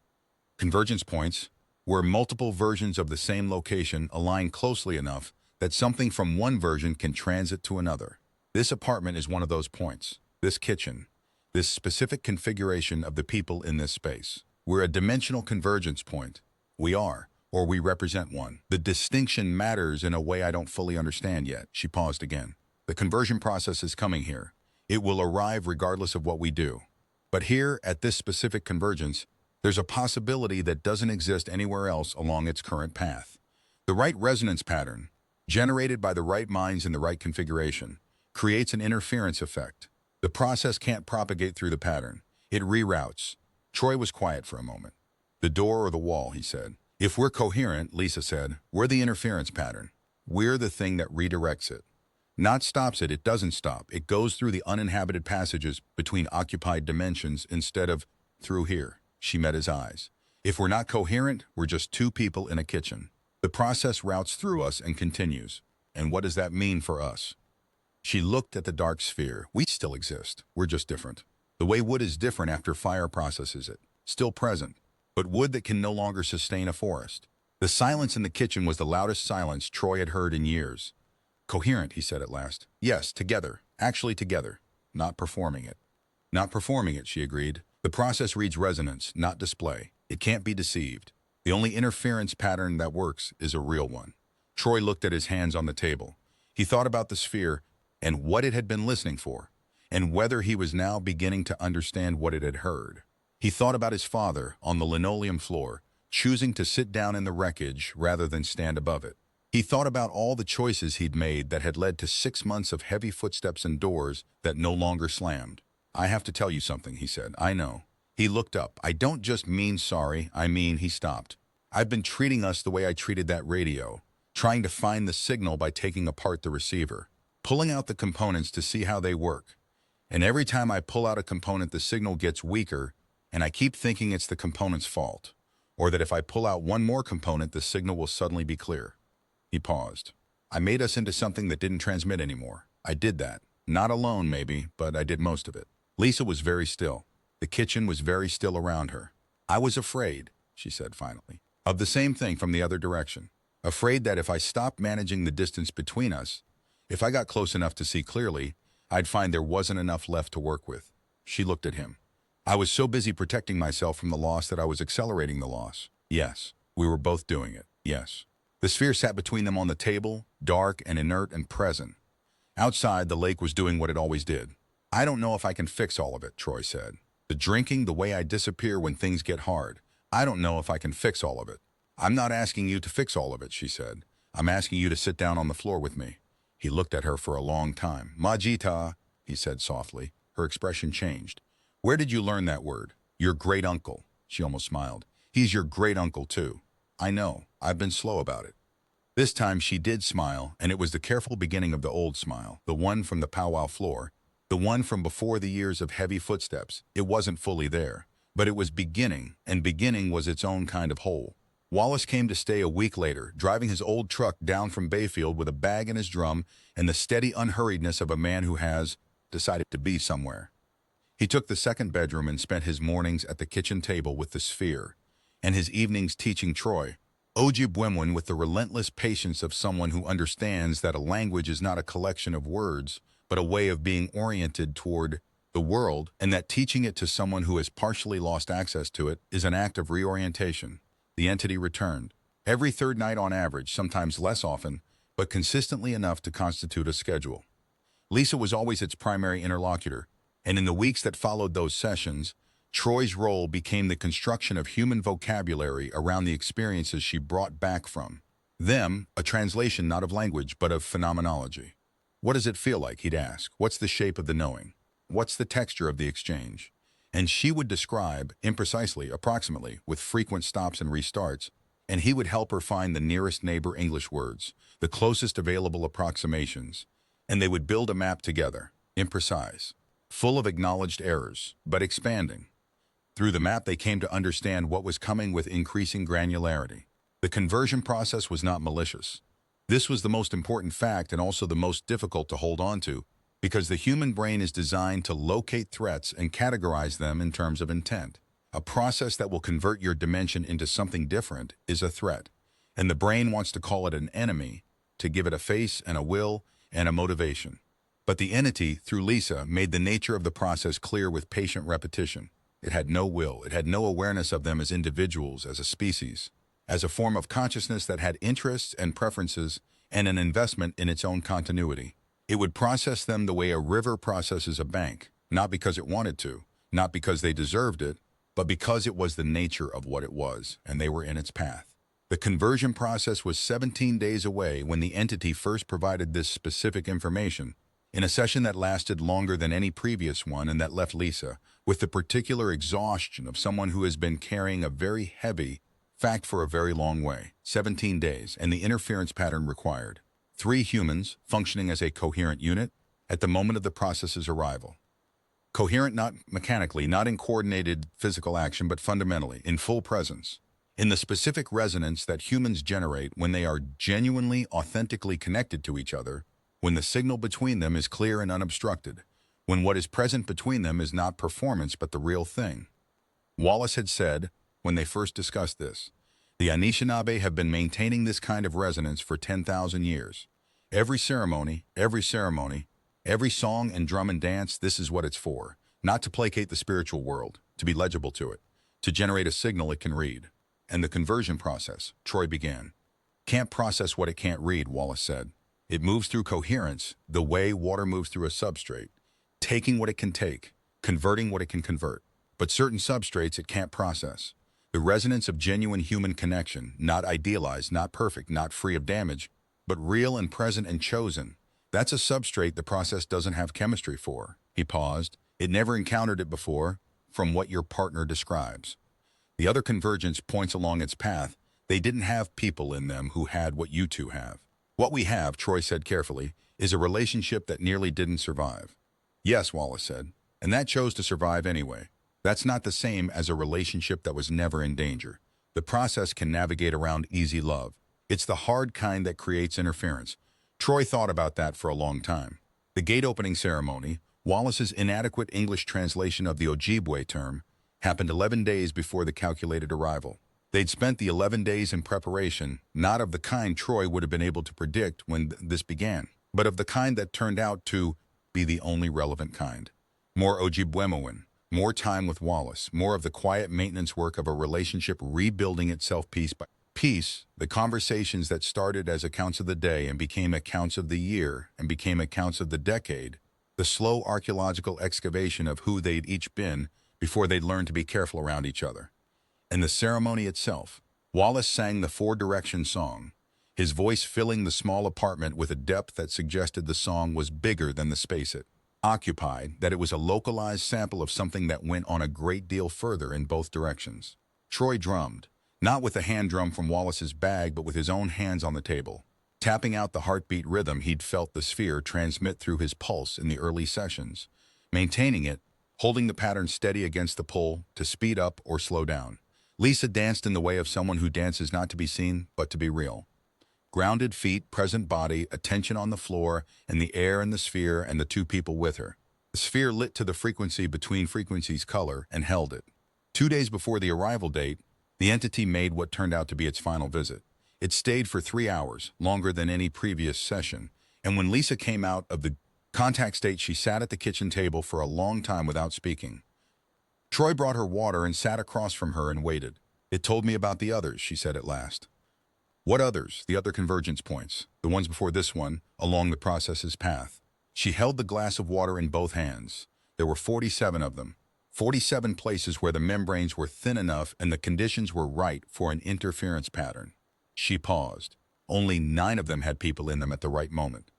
Convergence points, where multiple versions of the same location align closely enough that something from one version can transit to another. This apartment is one of those points. This kitchen. This specific configuration of the people in this space. We're a dimensional convergence point. We are. Or we represent one. The distinction matters in a way I don't fully understand yet. She paused again. The conversion process is coming here. It will arrive regardless of what we do. But here, at this specific convergence, there's a possibility that doesn't exist anywhere else along its current path. The right resonance pattern, generated by the right minds in the right configuration, creates an interference effect. The process can't propagate through the pattern. It reroutes. Troy was quiet for a moment. "The door or the wall," he said. "If we're coherent," Lisa said, "we're the interference pattern. We're the thing that redirects it. Not stops it, it doesn't stop. It goes through the uninhabited passages between occupied dimensions instead of through here." She met his eyes. "If we're not coherent, we're just two people in a kitchen. The process routes through us and continues. And what does that mean for us?" She looked at the dark sphere. "We still exist. We're just different. The way wood is different after fire processes it. Still present. But wood that can no longer sustain a forest." The silence in the kitchen was the loudest silence Troy had heard in years. "Coherent," he said at last. "Yes, together. Actually together. Not performing it." "Not performing it," she agreed. "The process reads resonance, not display. It can't be deceived. The only interference pattern that works is a real one." Troy looked at his hands on the table. He thought about the sphere and what it had been listening for, and whether he was now beginning to understand what it had heard. He thought about his father on the linoleum floor, choosing to sit down in the wreckage rather than stand above it. He thought about all the choices he'd made that had led to 6 months of heavy footsteps and doors that no longer slammed. "I have to tell you something," he said. "I know." He looked up. "I don't just mean sorry, I mean," he stopped. "I've been treating us the way I treated that radio, trying to find the signal by taking apart the receiver, pulling out the components to see how they work. And every time I pull out a component, the signal gets weaker, and I keep thinking it's the component's fault, or that if I pull out one more component, the signal will suddenly be clear." He paused. "I made us into something that didn't transmit anymore. I did that. Not alone, maybe, but I did most of it." Lisa was very still. The kitchen was very still around her. "I was afraid," she said finally, "of the same thing from the other direction. Afraid that if I stopped managing the distance between us, if I got close enough to see clearly, I'd find there wasn't enough left to work with." She looked at him. "I was so busy protecting myself from the loss that I was accelerating the loss." "Yes, we were both doing it. Yes." The sphere sat between them on the table, dark and inert and present. Outside, the lake was doing what it always did. "I don't know if I can fix all of it," Troy said. "The drinking, the way I disappear when things get hard. I don't know if I can fix all of it." "I'm not asking you to fix all of it," she said. "I'm asking you to sit down on the floor with me." He looked at her for a long time. "Majita," he said softly. Her expression changed. "Where did you learn that word?" "Your great uncle." She almost smiled. He's your great-uncle, too. I know. I've been slow about it. This time she did smile, and it was the careful beginning of the old smile, the one from the powwow floor, the one from before the years of heavy footsteps. It wasn't fully there, but it was beginning, and beginning was its own kind of whole. Wallace came to stay a week later, driving his old truck down from Bayfield with a bag in his drum and the steady unhurriedness of a man who has decided to be somewhere. He took the second bedroom and spent his mornings at the kitchen table with the sphere, and his evenings teaching Troy, Ojibwemwen, with the relentless patience of someone who understands that a language is not a collection of words, but a way of being oriented toward the world, and that teaching it to someone who has partially lost access to it is an act of reorientation. The entity returned. Every third night on average, sometimes less often, but consistently enough to constitute a schedule. Lisa was always its primary interlocutor, and in the weeks that followed those sessions, Troy's role became the construction of human vocabulary around the experiences she brought back from them, a translation not of language but of phenomenology. What does it feel like, he'd ask. What's the shape of the knowing? What's the texture of the exchange? And she would describe, imprecisely, approximately, with frequent stops and restarts, and he would help her find the nearest neighbor English words, the closest available approximations, and they would build a map together, imprecise, full of acknowledged errors, but expanding. Through the map, they came to understand what was coming with increasing granularity. The conversion process was not malicious. This was the most important fact and also the most difficult to hold on to, because the human brain is designed to locate threats and categorize them in terms of intent. A process that will convert your dimension into something different is a threat, and the brain wants to call it an enemy, to give it a face and a will and a motivation. But the entity, through Lisa, made the nature of the process clear with patient repetition. It had no will, it had no awareness of them as individuals, as a species, as a form of consciousness that had interests and preferences and an investment in its own continuity. It would process them the way a river processes a bank, not because it wanted to, not because they deserved it, but because it was the nature of what it was, and they were in its path. The conversion process was 17 days away when the entity first provided this specific information, in a session that lasted longer than any previous one and that left Lisa with the particular exhaustion of someone who has been carrying a very heavy fact for a very long way. 17 days, and the interference pattern required. 3 humans functioning as a coherent unit at the moment of the process's arrival. Coherent not mechanically, not in coordinated physical action, but fundamentally, in full presence. In the specific resonance that humans generate when they are genuinely, authentically connected to each other, when the signal between them is clear and unobstructed, when what is present between them is not performance but the real thing. Wallace had said, when they first discussed this, the Anishinaabe have been maintaining this kind of resonance for 10,000 years. Every ceremony, every song and drum and dance, this is what it's for. Not to placate the spiritual world, to be legible to it, to generate a signal it can read. And the conversion process, Troy began. Can't process what it can't read, Wallace said. It moves through coherence, the way water moves through a substrate, taking what it can take, converting what it can convert. But certain substrates it can't process. The resonance of genuine human connection, not idealized, not perfect, not free of damage, but real and present and chosen. That's a substrate the process doesn't have chemistry for. He paused. It never encountered it before, from what your partner describes. The other convergence points along its path. They didn't have people in them who had what you two have. What we have, Troy said carefully, is a relationship that nearly didn't survive. Yes, Wallace said, and that chose to survive anyway. That's not the same as a relationship that was never in danger. The process can navigate around easy love. It's the hard kind that creates interference. Troy thought about that for a long time. The gate opening ceremony, Wallace's inadequate English translation of the Ojibwe term, happened 11 days before the calculated arrival. They'd spent the 11 days in preparation, not of the kind Troy would have been able to predict when this began, but of the kind that turned out to be the only relevant kind. More Ojibwemwen, more time with Wallace, more of the quiet maintenance work of a relationship rebuilding itself piece by piece, the conversations that started as accounts of the day and became accounts of the year and became accounts of the decade, the slow archaeological excavation of who they'd each been before they'd learned to be careful around each other. And the ceremony itself. Wallace sang the four-direction song, his voice filling the small apartment with a depth that suggested the song was bigger than the space it occupied, that it was a localized sample of something that went on a great deal further in both directions. Troy drummed, not with the hand drum from Wallace's bag, but with his own hands on the table, tapping out the heartbeat rhythm he'd felt the sphere transmit through his pulse in the early sessions, maintaining it, holding the pattern steady against the pull to speed up or slow down. Lisa danced in the way of someone who dances not to be seen, but to be real. Grounded feet, present body, attention on the floor, and the air and the sphere and the two people with her. The sphere lit to the frequency between frequencies color and held it. 2 days before the arrival date, the entity made what turned out to be its final visit. It stayed for 3 hours, longer than any previous session, and when Lisa came out of the contact state, she sat at the kitchen table for a long time without speaking. Troy brought her water and sat across from her and waited. "It told me about the others," she said at last. "What others?" "The other convergence points, the ones before this one, along the process's path." She held the glass of water in both hands. There were 47 of them. 47 places where the membranes were thin enough and the conditions were right for an interference pattern. She paused. Only 9 of them had people in them at the right moment.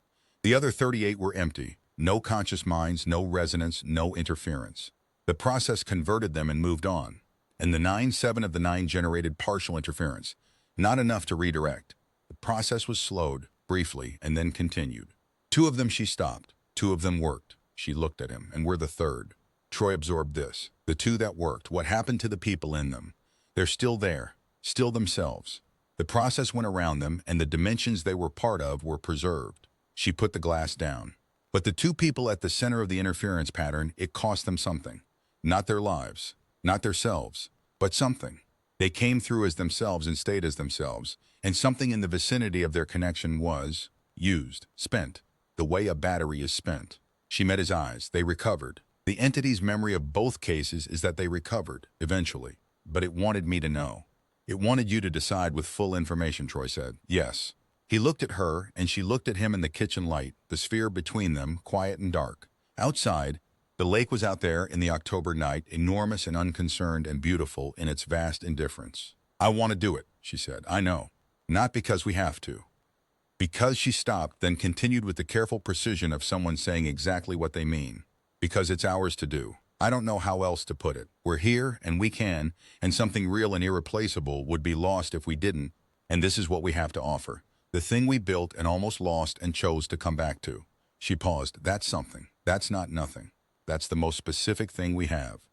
The other 38 were empty. No conscious minds, no resonance, no interference. The process converted them and moved on. And the 7 of the 9 generated partial interference. Not enough to redirect. The process was slowed, briefly, and then continued. 2 of them she stopped. 2 of them worked. She looked at him, and we're the third. Troy absorbed this. The 2 that worked, what happened to the people in them? They're still there, still themselves. The process went around them, and the dimensions they were part of were preserved. She put the glass down. But the 2 people at the center of the interference pattern, it cost them something. Not their lives, not their selves, but something. They came through as themselves and stayed as themselves, and something in the vicinity of their connection was used, spent, the way a battery is spent. She met his eyes. They recovered. The entity's memory of both cases is that they recovered, eventually. But it wanted me to know. "It wanted you to decide with full information," Troy said. "Yes." He looked at her, and she looked at him in the kitchen light, the sphere between them, quiet and dark. Outside, the lake was out there in the October night, enormous and unconcerned and beautiful in its vast indifference. "I want to do it," she said. "I know. Not because we have to." Because she stopped, then continued with the careful precision of someone saying exactly what they mean. "Because it's ours to do. I don't know how else to put it. We're here, and we can, and something real and irreplaceable would be lost if we didn't, and this is what we have to offer. The thing we built and almost lost and chose to come back to." She paused. "That's something. That's not nothing. That's the most specific thing we have."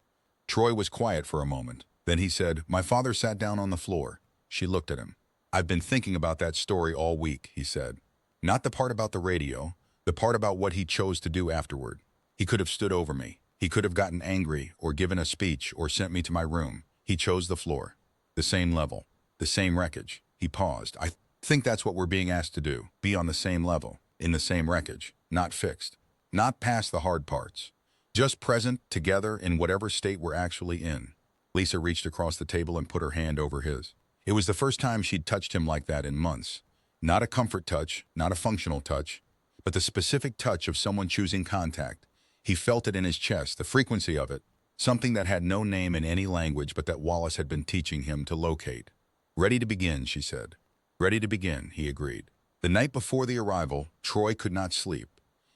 Troy was quiet for a moment. Then he said, "My father sat down on the floor." She looked at him. "I've been thinking about that story all week," he said. "Not the part about the radio, the part about what he chose to do afterward. He could have stood over me. He could have gotten angry or given a speech or sent me to my room. He chose the floor. The same level. The same wreckage." He paused. "I think that's what we're being asked to do. Be on the same level, in the same wreckage, not fixed. Not past the hard parts. Just present, together, in whatever state we're actually in." Lisa reached across the table and put her hand over his. It was the first time she'd touched him like that in months. Not a comfort touch, not a functional touch, but the specific touch of someone choosing contact. He felt it in his chest, the frequency of it, something that had no name in any language but that Wallace had been teaching him to locate. "Ready to begin," she said. "Ready to begin," he agreed. The night before the arrival, Troy could not sleep.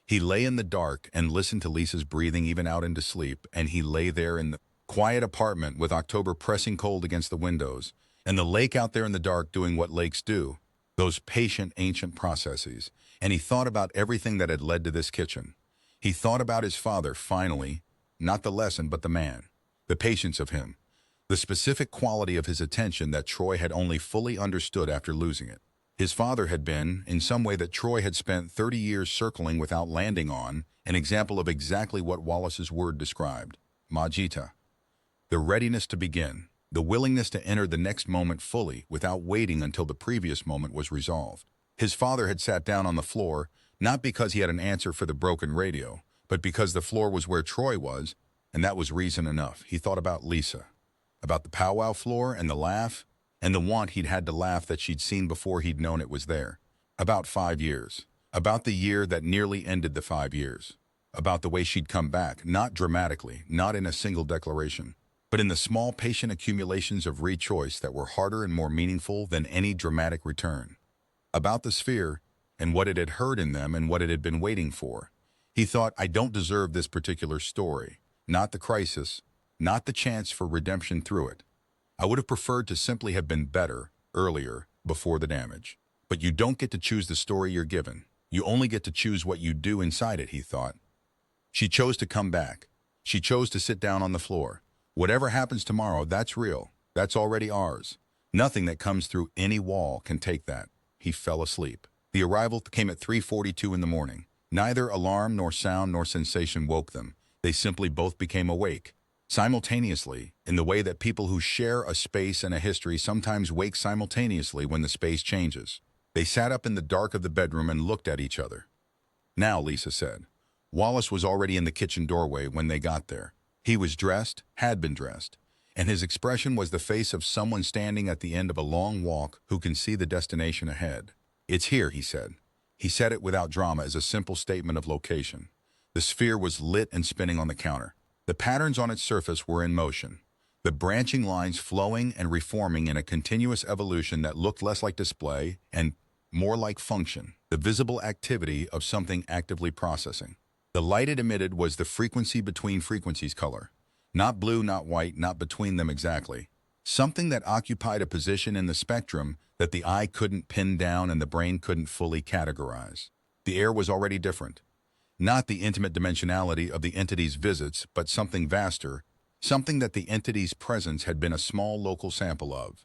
He lay in the dark and listened to Lisa's breathing even out into sleep, and he lay there in the quiet apartment with October pressing cold against the windows, and the lake out there in the dark doing what lakes do, those patient, ancient processes, and he thought about everything that had led to this kitchen. He thought about his father, finally, not the lesson but the man, the patience of him, the specific quality of his attention that Troy had only fully understood after losing it. His father had been, in some way that Troy had spent 30 years circling without landing on, an example of exactly what Wallace's word described, Majita. The readiness to begin, the willingness to enter the next moment fully without waiting until the previous moment was resolved. His father had sat down on the floor, not because he had an answer for the broken radio, but because the floor was where Troy was, and that was reason enough. He thought about Lisa, about the powwow floor and the laugh, and the want he'd had to laugh that she'd seen before he'd known it was there. About 5 years. About the year that nearly ended the 5 years. About the way she'd come back, not dramatically, not in a single declaration, but in the small patient accumulations of re-choice that were harder and more meaningful than any dramatic return. About the sphere, and what it had heard in them and what it had been waiting for. He thought, I don't deserve this particular story, not the crisis, not the chance for redemption through it. I would have preferred to simply have been better, earlier, before the damage. But you don't get to choose the story you're given. You only get to choose what you do inside it, he thought. She chose to come back. She chose to sit down on the floor. Whatever happens tomorrow, that's real. That's already ours. Nothing that comes through any wall can take that. He fell asleep. The arrival came at 3:42 in the morning. Neither alarm nor sound nor sensation woke them. They simply both became awake. Simultaneously, in the way that people who share a space and a history sometimes wake simultaneously when the space changes. They sat up in the dark of the bedroom and looked at each other. Now, Lisa said. Wallace was already in the kitchen doorway when they got there. He was dressed, had been dressed, and his expression was the face of someone standing at the end of a long walk who can see the destination ahead. It's here, he said. He said it without drama as a simple statement of location. The sphere was lit and spinning on the counter. The patterns on its surface were in motion, the branching lines flowing and reforming in a continuous evolution that looked less like display and more like function, the visible activity of something actively processing. The light it emitted was the frequency between frequencies color. Not blue, not white, not between them exactly. Something that occupied a position in the spectrum that the eye couldn't pin down and the brain couldn't fully categorize. The air was already different. Not the intimate dimensionality of the entity's visits, but something vaster, something that the entity's presence had been a small local sample of.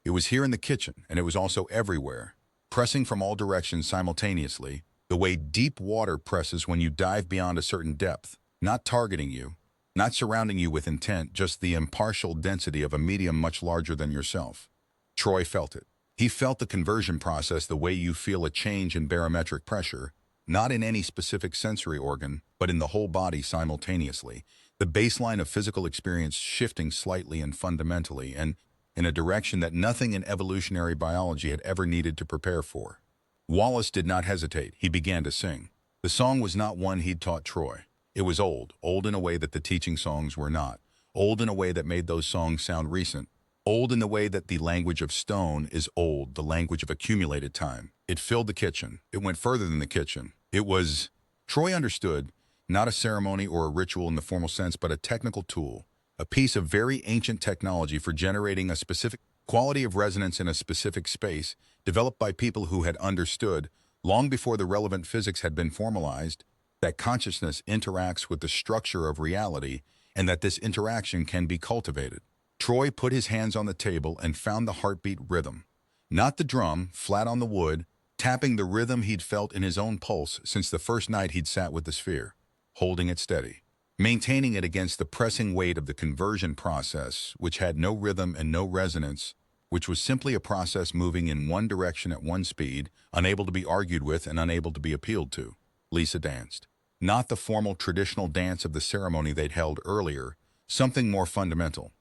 It was here in the kitchen, and it was also everywhere, pressing from all directions simultaneously, the way deep water presses when you dive beyond a certain depth, not targeting you, not surrounding you with intent, just the impartial density of a medium much larger than yourself. Troy felt it. He felt the conversion process the way you feel a change in barometric pressure, not in any specific sensory organ, but in the whole body simultaneously, the baseline of physical experience shifting slightly and fundamentally, and in a direction that nothing in evolutionary biology had ever needed to prepare for. Wallace did not hesitate. He began to sing. The song was not one he'd taught Troy. It was old in a way that the teaching songs were not, old in a way that made those songs sound recent, old in the way that the language of stone is old, the language of accumulated time. It filled the kitchen. It went further than the kitchen. It was, Troy understood, not a ceremony or a ritual in the formal sense, but a technical tool, a piece of very ancient technology for generating a specific quality of resonance in a specific space, developed by people who had understood, long before the relevant physics had been formalized, that consciousness interacts with the structure of reality and that this interaction can be cultivated. Troy put his hands on the table and found the heartbeat rhythm. Not the drum, flat on the wood, tapping the rhythm he'd felt in his own pulse since the first night he'd sat with the sphere, holding it steady, maintaining it against the pressing weight of the conversion process, which had no rhythm and no resonance, which was simply a process moving in one direction at one speed, unable to be argued with and unable to be appealed to. Lisa danced. Not the formal traditional dance of the ceremony they'd held earlier, something more fundamental.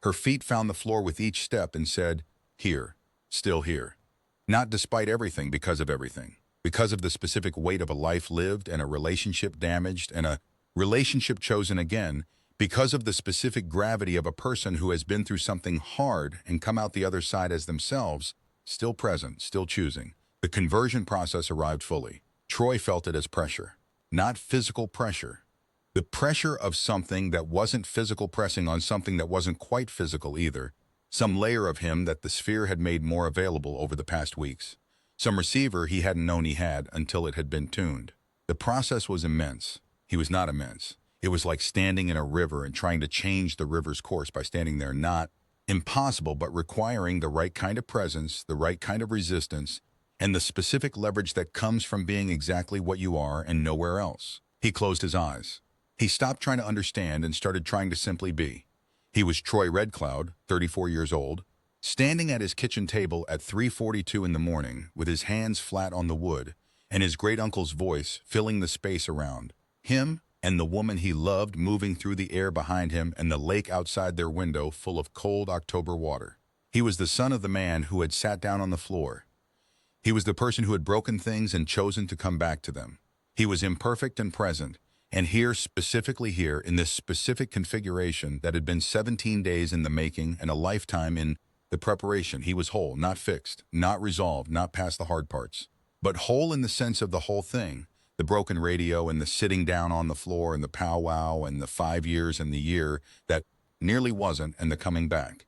Her feet found the floor with each step and said, here, still here. Not despite everything, because of everything. Because of the specific weight of a life lived and a relationship damaged and a relationship chosen again, because of the specific gravity of a person who has been through something hard and come out the other side as themselves, still present, still choosing. The conversion process arrived fully. Troy felt it as pressure, not physical pressure. The pressure of something that wasn't physical pressing on something that wasn't quite physical either, some layer of him that the sphere had made more available over the past weeks, some receiver he hadn't known he had until it had been tuned. The process was immense. He was not immense. It was like standing in a river and trying to change the river's course by standing there, not impossible, but requiring the right kind of presence, the right kind of resistance, and the specific leverage that comes from being exactly what you are and nowhere else. He closed his eyes. He stopped trying to understand and started trying to simply be. He was Troy Red Cloud, 34 years old, standing at his kitchen table at 3:42 in the morning with his hands flat on the wood and his great-uncle's voice filling the space around him and the woman he loved moving through the air behind him and the lake outside their window full of cold October water. He was the son of the man who had sat down on the floor. He was the person who had broken things and chosen to come back to them. He was imperfect and present, and here, specifically here, in this specific configuration that had been 17 days in the making and a lifetime in the preparation, he was whole, not fixed, not resolved, not past the hard parts, but whole in the sense of the whole thing, The broken radio and the sitting down on the floor and the powwow and the 5 years and the year that nearly wasn't and the coming back.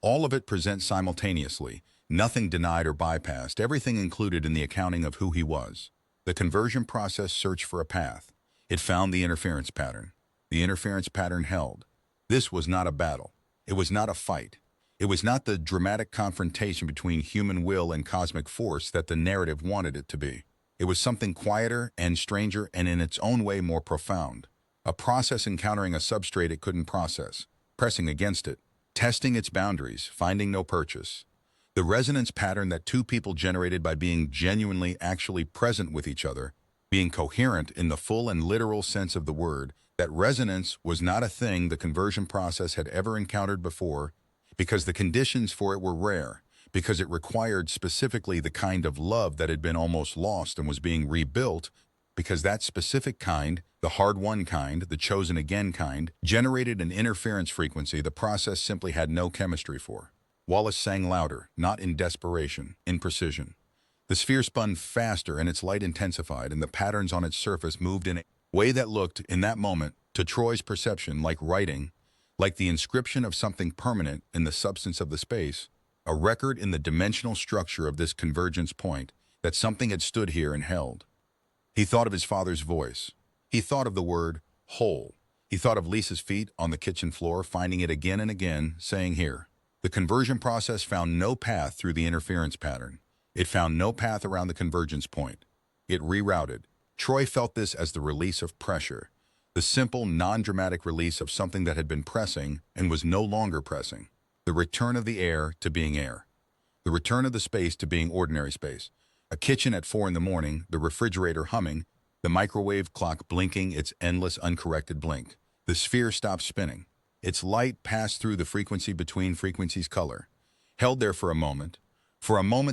All of it present simultaneously, nothing denied or bypassed, everything included in the accounting of who he was. The conversion process searched for a path. It found the interference pattern. The interference pattern held. This was not a battle. It was not a fight. It was not the dramatic confrontation between human will and cosmic force that the narrative wanted it to be. It was something quieter and stranger and in its own way more profound. A process encountering a substrate it couldn't process, pressing against it, testing its boundaries, finding no purchase. The resonance pattern that two people generated by being genuinely actually present with each other, being coherent in the full and literal sense of the word, that resonance was not a thing the conversion process had ever encountered before, because the conditions for it were rare, because it required specifically the kind of love that had been almost lost and was being rebuilt, because that specific kind, the hard-won kind, the chosen-again kind, generated an interference frequency the process simply had no chemistry for. Wallace sang louder, not in desperation, in precision. The sphere spun faster and its light intensified, and the patterns on its surface moved in a way that looked, in that moment, to Troy's perception like writing, like the inscription of something permanent in the substance of the space, a record in the dimensional structure of this convergence point, that something had stood here and held. He thought of his father's voice. He thought of the word whole. He thought of Lisa's feet on the kitchen floor, finding it again and again, saying here. The conversion process found no path through the interference pattern. It found no path around the convergence point. It rerouted. Troy felt this as the release of pressure, the simple, non-dramatic release of something that had been pressing and was no longer pressing. The return of the air to being air. The return of the space to being ordinary space. A kitchen at 4 in the morning, the refrigerator humming, the microwave clock blinking its endless uncorrected blink. The sphere stopped spinning. Its light passed through the frequency between frequencies color, held there for a moment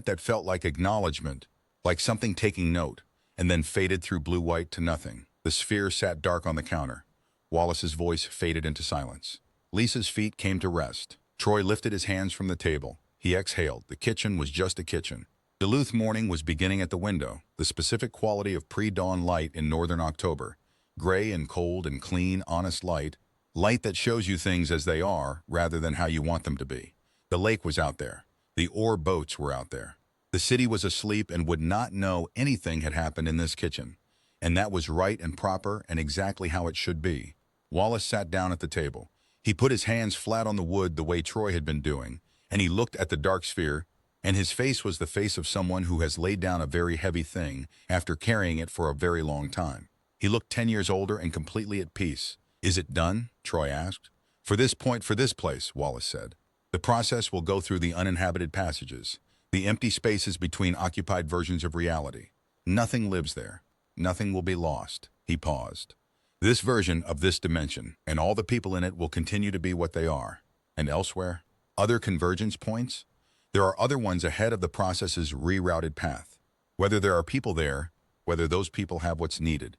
that felt like acknowledgement, like something taking note, and then faded through blue-white to nothing. The sphere sat dark on the counter. Wallace's voice faded into silence. Lisa's feet came to rest. Troy lifted his hands from the table. He exhaled. The kitchen was just a kitchen. Duluth morning was beginning at the window, the specific quality of pre-dawn light in northern October. Gray and cold and clean, honest light. Light that shows you things as they are, rather than how you want them to be. The lake was out there. The oar boats were out there. The city was asleep and would not know anything had happened in this kitchen. And that was right and proper and exactly how it should be. Wallace sat down at the table. He put his hands flat on the wood the way Troy had been doing, and he looked at the dark sphere, and his face was the face of someone who has laid down a very heavy thing after carrying it for a very long time. He looked 10 years older and completely at peace. Is it done? Troy asked. For this point, for this place, Wallace said. The process will go through the uninhabited passages, the empty spaces between occupied versions of reality. Nothing lives there. Nothing will be lost. He paused. This version of this dimension and all the people in it will continue to be what they are. And elsewhere? Other convergence points? There are other ones ahead of the process's rerouted path. Whether there are people there, whether those people have what's needed.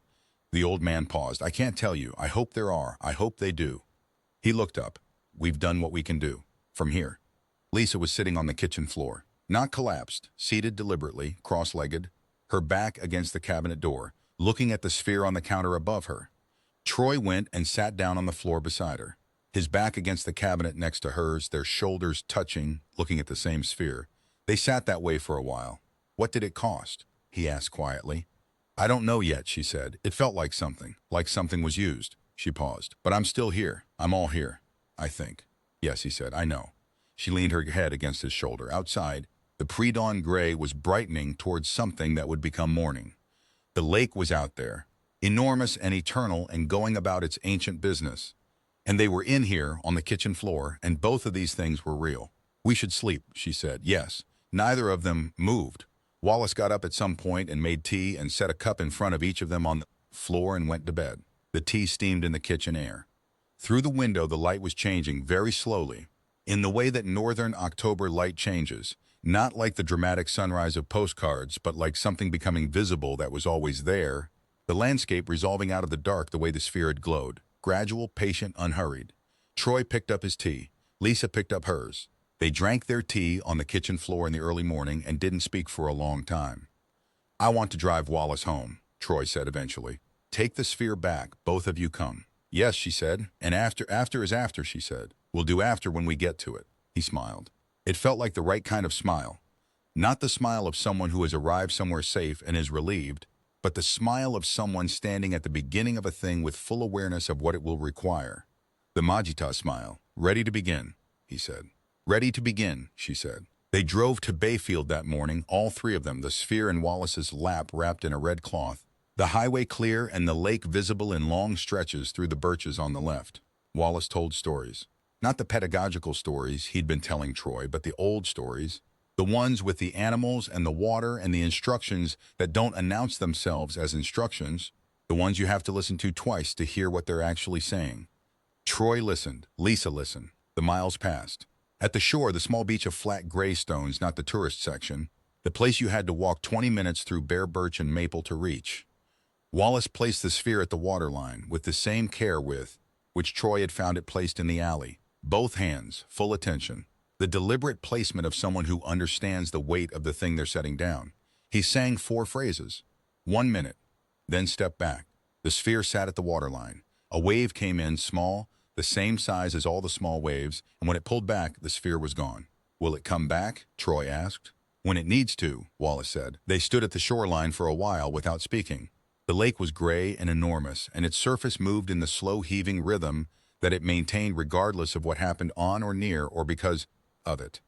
The old man paused. I can't tell you. I hope there are. I hope they do. He looked up. We've done what we can do. From here. Lisa was sitting on the kitchen floor. Not collapsed, seated deliberately, cross-legged, her back against the cabinet door, looking at the sphere on the counter above her. Troy went and sat down on the floor beside her, his back against the cabinet next to hers, their shoulders touching, looking at the same sphere. They sat that way for a while. What did it cost? He asked quietly. I don't know yet, she said. It felt like something was used. She paused. But I'm still here. I'm all here, I think. Yes, he said, I know. She leaned her head against his shoulder. Outside, the pre-dawn gray was brightening towards something that would become morning. The lake was out there, enormous and eternal and going about its ancient business. And they were in here on the kitchen floor, and both of these things were real. We should sleep, she said. Yes. Neither of them moved. Wallace got up at some point and made tea and set a cup in front of each of them on the floor and went to bed. The tea steamed in the kitchen air. Through the window, the light was changing very slowly, in the way that northern October light changes, not like the dramatic sunrise of postcards, but like something becoming visible that was always there, the landscape resolving out of the dark the way the sphere had glowed, gradual, patient, unhurried. Troy picked up his tea. Lisa picked up hers. They drank their tea on the kitchen floor in the early morning and didn't speak for a long time. I want to drive Wallace home, Troy said eventually. Take the sphere back, both of you come. Yes, she said, and after is after, she said. We'll do after when we get to it. He smiled. It felt like the right kind of smile. Not the smile of someone who has arrived somewhere safe and is relieved, but the smile of someone standing at the beginning of a thing with full awareness of what it will require. The Majita smile. Ready to begin, he said. Ready to begin, she said. They drove to Bayfield that morning, all three of them, the sphere in Wallace's lap wrapped in a red cloth, the highway clear and the lake visible in long stretches through the birches on the left. Wallace told stories. Not the pedagogical stories he'd been telling Troy, but the old stories. The ones with the animals and the water and the instructions that don't announce themselves as instructions. The ones you have to listen to twice to hear what they're actually saying. Troy listened. Lisa listened. The miles passed. At the shore, the small beach of flat gray stones, not the tourist section, the place you had to walk 20 minutes through bare birch and maple to reach. Wallace placed the sphere at the waterline with the same care with which Troy had found it placed in the alley. Both hands, full attention. The deliberate placement of someone who understands the weight of the thing they're setting down. He sang 4 phrases. 1 minute. Then stepped back. The sphere sat at the waterline. A wave came in, small, the same size as all the small waves, and when it pulled back, the sphere was gone. Will it come back? Troy asked. When it needs to, Wallace said. They stood at the shoreline for a while without speaking. The lake was gray and enormous, and its surface moved in the slow heaving rhythm that it maintained regardless of what happened on or near or because of it.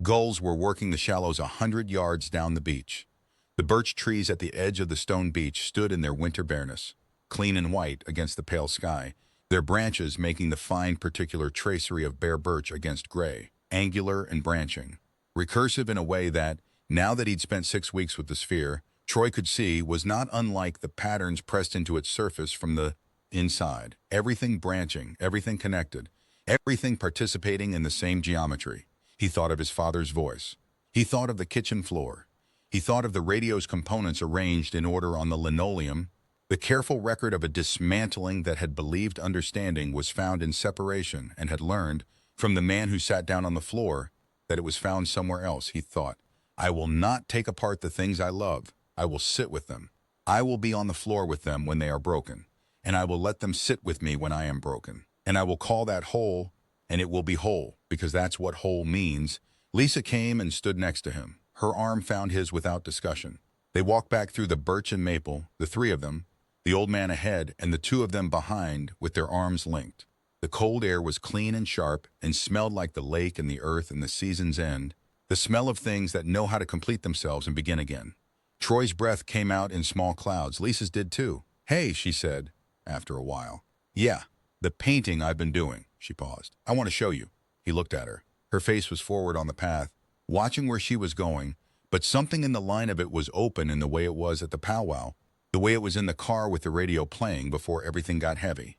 Gulls were working the shallows 100 yards down the beach. The birch trees at the edge of the stone beach stood in their winter bareness, clean and white against the pale sky, their branches making the fine particular tracery of bare birch against gray, angular and branching, recursive in a way that, now that he'd spent 6 weeks with the sphere, Troy could see was not unlike the patterns pressed into its surface from the inside. Everything branching, everything connected, everything participating in the same geometry. He thought of his father's voice. He thought of the kitchen floor. He thought of the radio's components arranged in order on the linoleum. The careful record of a dismantling that had believed understanding was found in separation and had learned, from the man who sat down on the floor, that it was found somewhere else. He thought, I will not take apart the things I love. I will sit with them. I will be on the floor with them when they are broken, and I will let them sit with me when I am broken. And I will call that whole, and it will be whole, because that's what whole means. Lisa came and stood next to him. Her arm found his without discussion. They walked back through the birch and maple, the 3 of them, the old man ahead and the 2 of them behind with their arms linked. The cold air was clean and sharp and smelled like the lake and the earth and the season's end, the smell of things that know how to complete themselves and begin again. Troy's breath came out in small clouds. Lisa's did too. Hey, she said, after a while. Yeah, the painting I've been doing. She paused. I want to show you. He looked at her. Her face was forward on the path, watching where she was going, but something in the line of it was open in the way it was at the powwow, the way it was in the car with the radio playing before everything got heavy.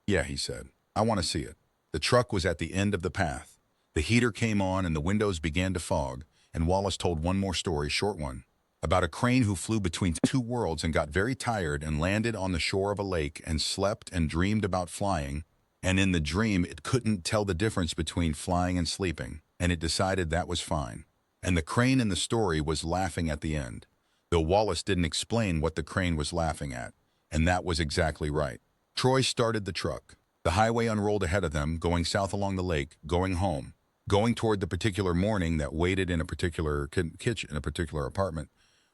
Yeah, he said. I want to see it. The truck was at the end of the path. The heater came on and the windows began to fog, and Wallace told one more story, short one, about a crane who flew between 2 worlds and got very tired and landed on the shore of a lake and slept and dreamed about flying, and in the dream it couldn't tell the difference between flying and sleeping, and it decided that was fine. And the crane in the story was laughing at the end, though Wallace didn't explain what the crane was laughing at, and that was exactly right. Troy started the truck. The highway unrolled ahead of them, going south along the lake, going home, going toward the particular morning that waited in a particular kitchen in a particular apartment,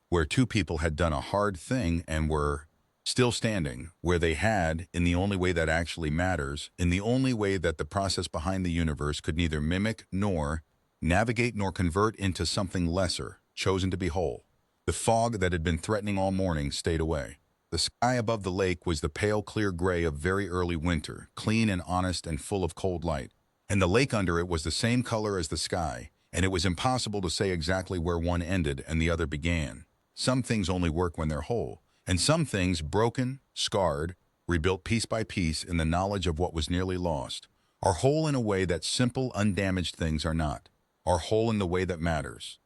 where 2 people had done a hard thing and were still standing, where they had, in the only way that actually matters, in the only way that the process behind the universe could neither mimic nor navigate nor convert into something lesser, chosen to be whole. The fog that had been threatening all morning stayed away. The sky above the lake was the pale clear gray of very early winter, clean and honest and full of cold light. And the lake under it was the same color as the sky, and it was impossible to say exactly where one ended and the other began. Some things only work when they're whole, and some things, broken, scarred, rebuilt piece by piece in the knowledge of what was nearly lost, are whole in a way that simple, undamaged things are not, are whole in the way that matters,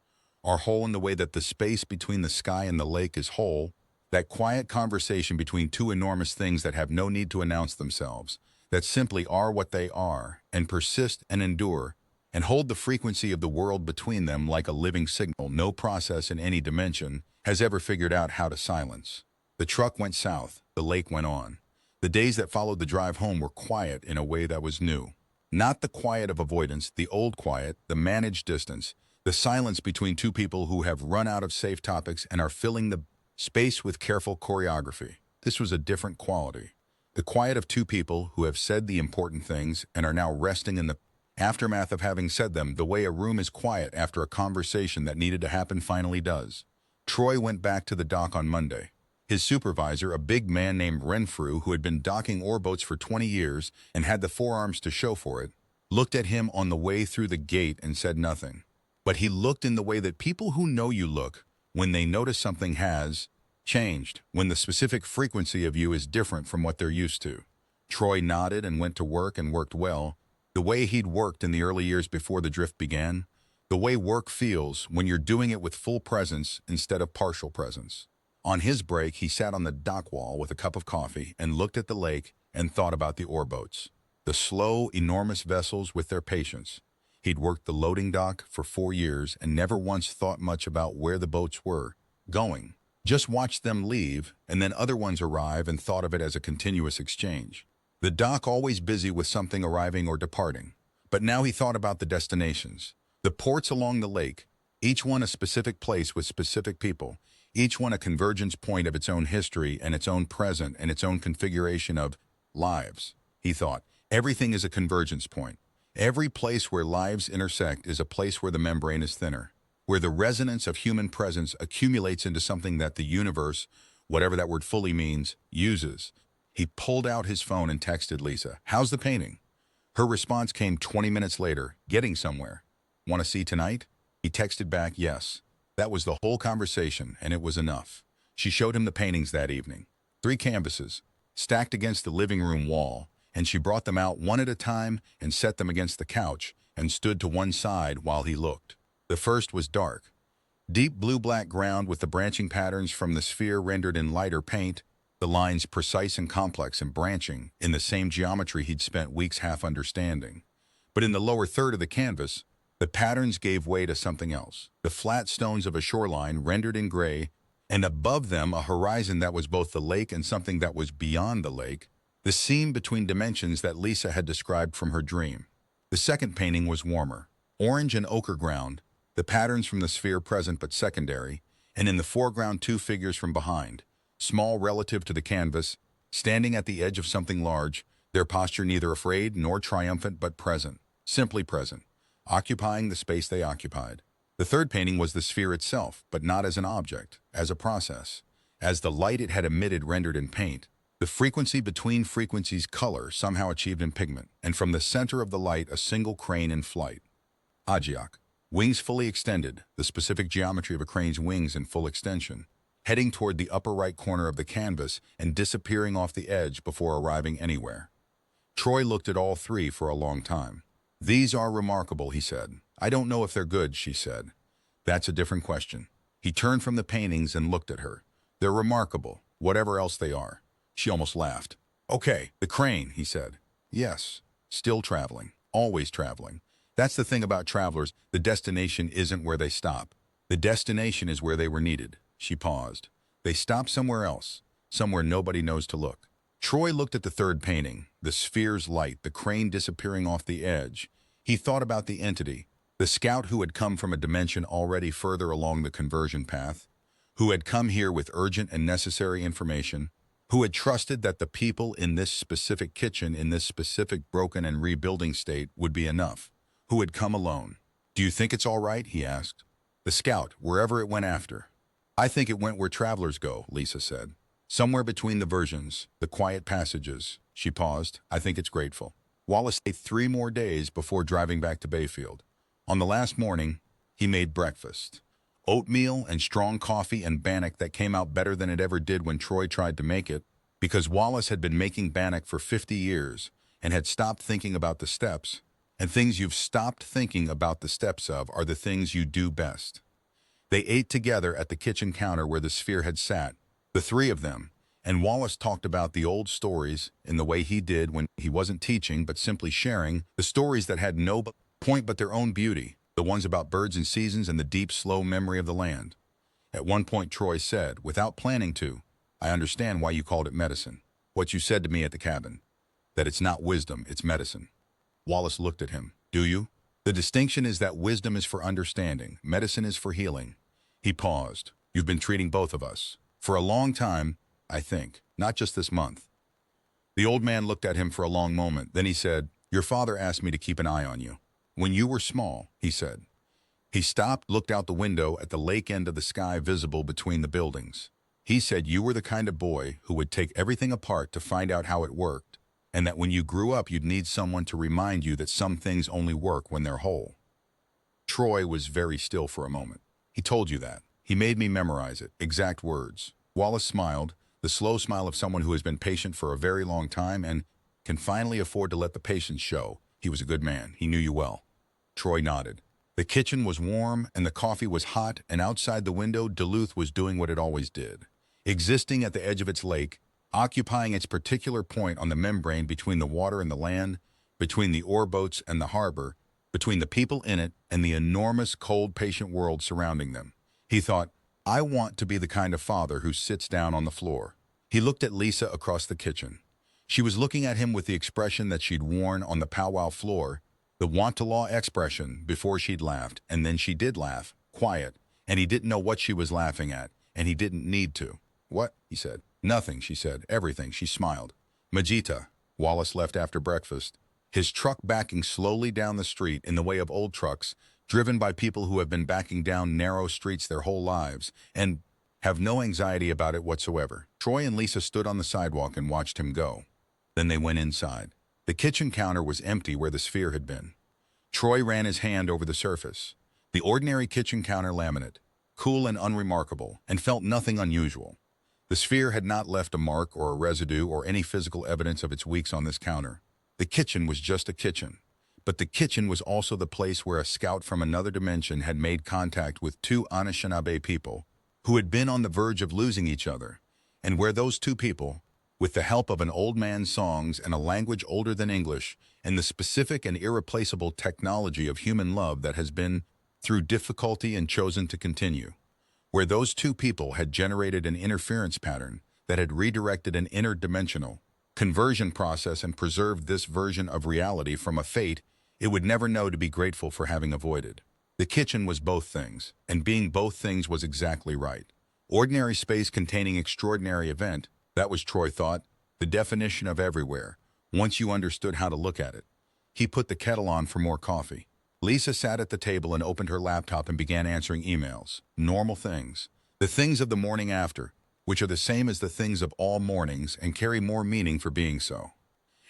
are whole in the way that the space between the sky and the lake is whole, that quiet conversation between 2 enormous things that have no need to announce themselves, that simply are what they are, and persist and endure, and hold the frequency of the world between them like a living signal no process in any dimension has ever figured out how to silence. The truck went south, the lake went on. The days that followed the drive home were quiet in a way that was new. Not the quiet of avoidance, the old quiet, the managed distance, the silence between two people who have run out of safe topics and are filling the space with careful choreography. This was a different quality. The quiet of two people who have said the important things and are now resting in the aftermath of having said them, the way a room is quiet after a conversation that needed to happen finally does. Troy went back to the dock on Monday. His supervisor, a big man named Renfrew who had been docking ore boats for 20 years and had the forearms to show for it, looked at him on the way through the gate and said nothing. But he looked in the way that people who know you look when they notice something has changed, when the specific frequency of you is different from what they're used to. Troy nodded and went to work and worked well, the way he'd worked in the early years before the drift began, the way work feels when you're doing it with full presence instead of partial presence. On his break, he sat on the dock wall with a cup of coffee and looked at the lake and thought about the ore boats. The slow, enormous vessels with their patience. He'd worked the loading dock for 4 years and never once thought much about where the boats were going. Just watched them leave, and then other ones arrive and thought of it as a continuous exchange. The dock always busy with something arriving or departing. But now he thought about the destinations. The ports along the lake, each one a specific place with specific people, each one a convergence point of its own history and its own present and its own configuration of lives. He thought, everything is a convergence point. Every place where lives intersect is a place where the membrane is thinner, where the resonance of human presence accumulates into something that the universe, whatever that word fully means, uses. He pulled out his phone and texted Lisa, "How's the painting?" Her response came 20 minutes later, "Getting somewhere. Want to see tonight?" He texted back, "Yes." That was the whole conversation, and it was enough. She showed him the paintings that evening. 3 canvases, stacked against the living room wall, and she brought them out one at a time and set them against the couch and stood to one side while he looked. The first was dark. Deep blue-black ground with the branching patterns from the sphere rendered in lighter paint, the lines precise and complex and branching in the same geometry he'd spent weeks half understanding. But in the lower third of the canvas, the patterns gave way to something else. The flat stones of a shoreline rendered in gray, and above them a horizon that was both the lake and something that was beyond the lake, the seam between dimensions that Lisa had described from her dream. The second painting was warmer. Orange and ochre ground, the patterns from the sphere present but secondary, and in the foreground 2 figures from behind, small relative to the canvas, standing at the edge of something large, their posture neither afraid nor triumphant but present, simply present, occupying the space they occupied. The third painting was the sphere itself, but not as an object, as a process, as the light it had emitted rendered in paint, the frequency between frequencies color somehow achieved in pigment, and from the center of the light a single crane in flight. Agiac, wings fully extended, the specific geometry of a crane's wings in full extension, heading toward the upper right corner of the canvas and disappearing off the edge before arriving anywhere. Troy looked at all 3 for a long time. "These are remarkable," he said. "I don't know if they're good," she said. "That's a different question." He turned from the paintings and looked at her. "They're remarkable, whatever else they are." She almost laughed. "Okay, the crane," he said. "Yes, still traveling, always traveling. That's the thing about travelers, the destination isn't where they stop. The destination is where they were needed." She paused. "They stopped somewhere else, somewhere nobody knows to look." Troy looked at the third painting, the sphere's light, the crane disappearing off the edge. He thought about the entity, the scout who had come from a dimension already further along the conversion path, who had come here with urgent and necessary information, who had trusted that the people in this specific kitchen, in this specific broken and rebuilding state, would be enough, who had come alone. "Do you think it's all right?" he asked. "The scout, wherever it went after." "I think it went where travelers go," Lisa said. "Somewhere between the versions, the quiet passages." She paused. "I think it's grateful." Wallace stayed 3 more days before driving back to Bayfield. On the last morning, he made breakfast. Oatmeal and strong coffee and bannock that came out better than it ever did when Troy tried to make it, because Wallace had been making bannock for 50 years and had stopped thinking about the steps, and things you've stopped thinking about the steps of are the things you do best. They ate together at the kitchen counter where the sphere had sat, the 3 of them, and Wallace talked about the old stories in the way he did when he wasn't teaching but simply sharing, the stories that had no point but their own beauty, the ones about birds and seasons and the deep, slow memory of the land. At one point Troy said, without planning to, I understand why you called it medicine. What you said to me at the cabin. That it's not wisdom, it's medicine. Wallace looked at him. Do you? The distinction is that wisdom is for understanding, medicine is for healing. He paused. You've been treating both of us. For a long time, I think, not just this month. The old man looked at him for a long moment. Then he said, your father asked me to keep an eye on you. When you were small, he said. He stopped, looked out the window at the lake end of the sky visible between the buildings. He said you were the kind of boy who would take everything apart to find out how it worked, and that when you grew up you'd need someone to remind you that some things only work when they're whole. Troy was very still for a moment. He told you that. He made me memorize it, exact words. Wallace smiled, the slow smile of someone who has been patient for a very long time and can finally afford to let the patience show. He was a good man. He knew you well. Troy nodded. The kitchen was warm and the coffee was hot, and outside the window Duluth was doing what it always did. Existing at the edge of its lake, occupying its particular point on the membrane between the water and the land, between the ore boats and the harbor, between the people in it and the enormous, cold, patient world surrounding them. He thought, I want to be the kind of father who sits down on the floor. He looked at Lisa across the kitchen. She was looking at him with the expression that she'd worn on the powwow floor, the want-to-law expression before she'd laughed, and then she did laugh, quiet, and he didn't know what she was laughing at, and he didn't need to. What? He said. Nothing, she said. Everything, she smiled. Majita. Wallace left after breakfast, his truck backing slowly down the street in the way of old trucks, driven by people who have been backing down narrow streets their whole lives, and have no anxiety about it whatsoever. Troy and Lisa stood on the sidewalk and watched him go. Then they went inside. The kitchen counter was empty where the sphere had been. Troy ran his hand over the surface. The ordinary kitchen counter laminate, cool and unremarkable, and felt nothing unusual. The sphere had not left a mark or a residue or any physical evidence of its weeks on this counter. The kitchen was just a kitchen. But the kitchen was also the place where a scout from another dimension had made contact with two Anishinaabe people who had been on the verge of losing each other, and where those two people, with the help of an old man's songs and a language older than English, and the specific and irreplaceable technology of human love that has been through difficulty and chosen to continue, where those two people had generated an interference pattern that had redirected an interdimensional conversion process and preserved this version of reality from a fate it would never know to be grateful for having avoided. The kitchen was both things, and being both things was exactly right. Ordinary space containing extraordinary event, that was, Troy thought, the definition of everywhere, once you understood how to look at it. He put the kettle on for more coffee. Lisa sat at the table and opened her laptop and began answering emails. Normal things. The things of the morning after, which are the same as the things of all mornings and carry more meaning for being so.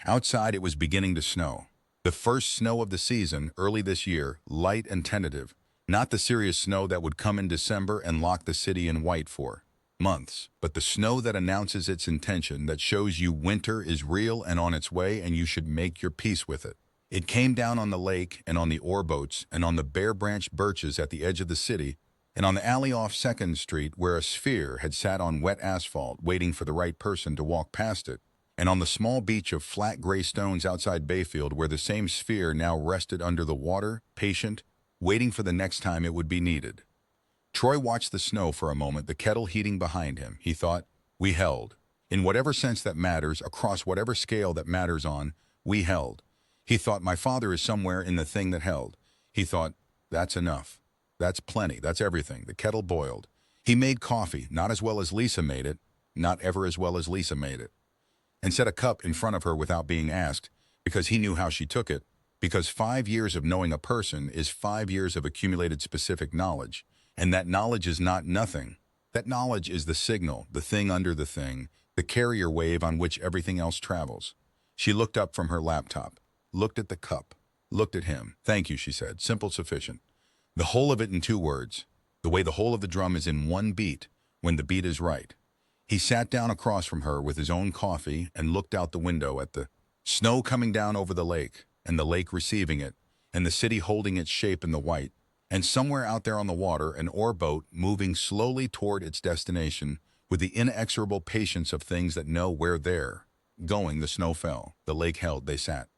Outside it was beginning to snow. The first snow of the season, early this year, light and tentative. Not the serious snow that would come in December and lock the city in white for months, but the snow that announces its intention, that shows you winter is real and on its way and you should make your peace with it. It came down on the lake and on the ore boats and on the bare-branched birches at the edge of the city and on the alley off 2nd Street where a sphere had sat on wet asphalt waiting for the right person to walk past it, and on the small beach of flat gray stones outside Bayfield where the same sphere now rested under the water, patient, waiting for the next time it would be needed. Troy watched the snow for a moment, the kettle heating behind him. He thought, we held. In whatever sense that matters, across whatever scale that matters on, we held. He thought, my father is somewhere in the thing that held. He thought, that's enough. That's plenty. That's everything. The kettle boiled. He made coffee, not as well as Lisa made it, not ever as well as Lisa made it, and set a cup in front of her without being asked, because he knew how she took it, because 5 years of knowing a person is 5 years of accumulated specific knowledge, and that knowledge is not nothing. That knowledge is the signal, the thing under the thing, the carrier wave on which everything else travels. She looked up from her laptop, looked at the cup, looked at him. Thank you, she said. Simple, sufficient. The whole of it in 2 words, the way the whole of the drum is in 1 beat, when the beat is right. He sat down across from her with his own coffee and looked out the window at the snow coming down over the lake, and the lake receiving it, and the city holding its shape in the white, and somewhere out there on the water an ore boat moving slowly toward its destination with the inexorable patience of things that know where they're going. The snow fell. The lake held. They sat.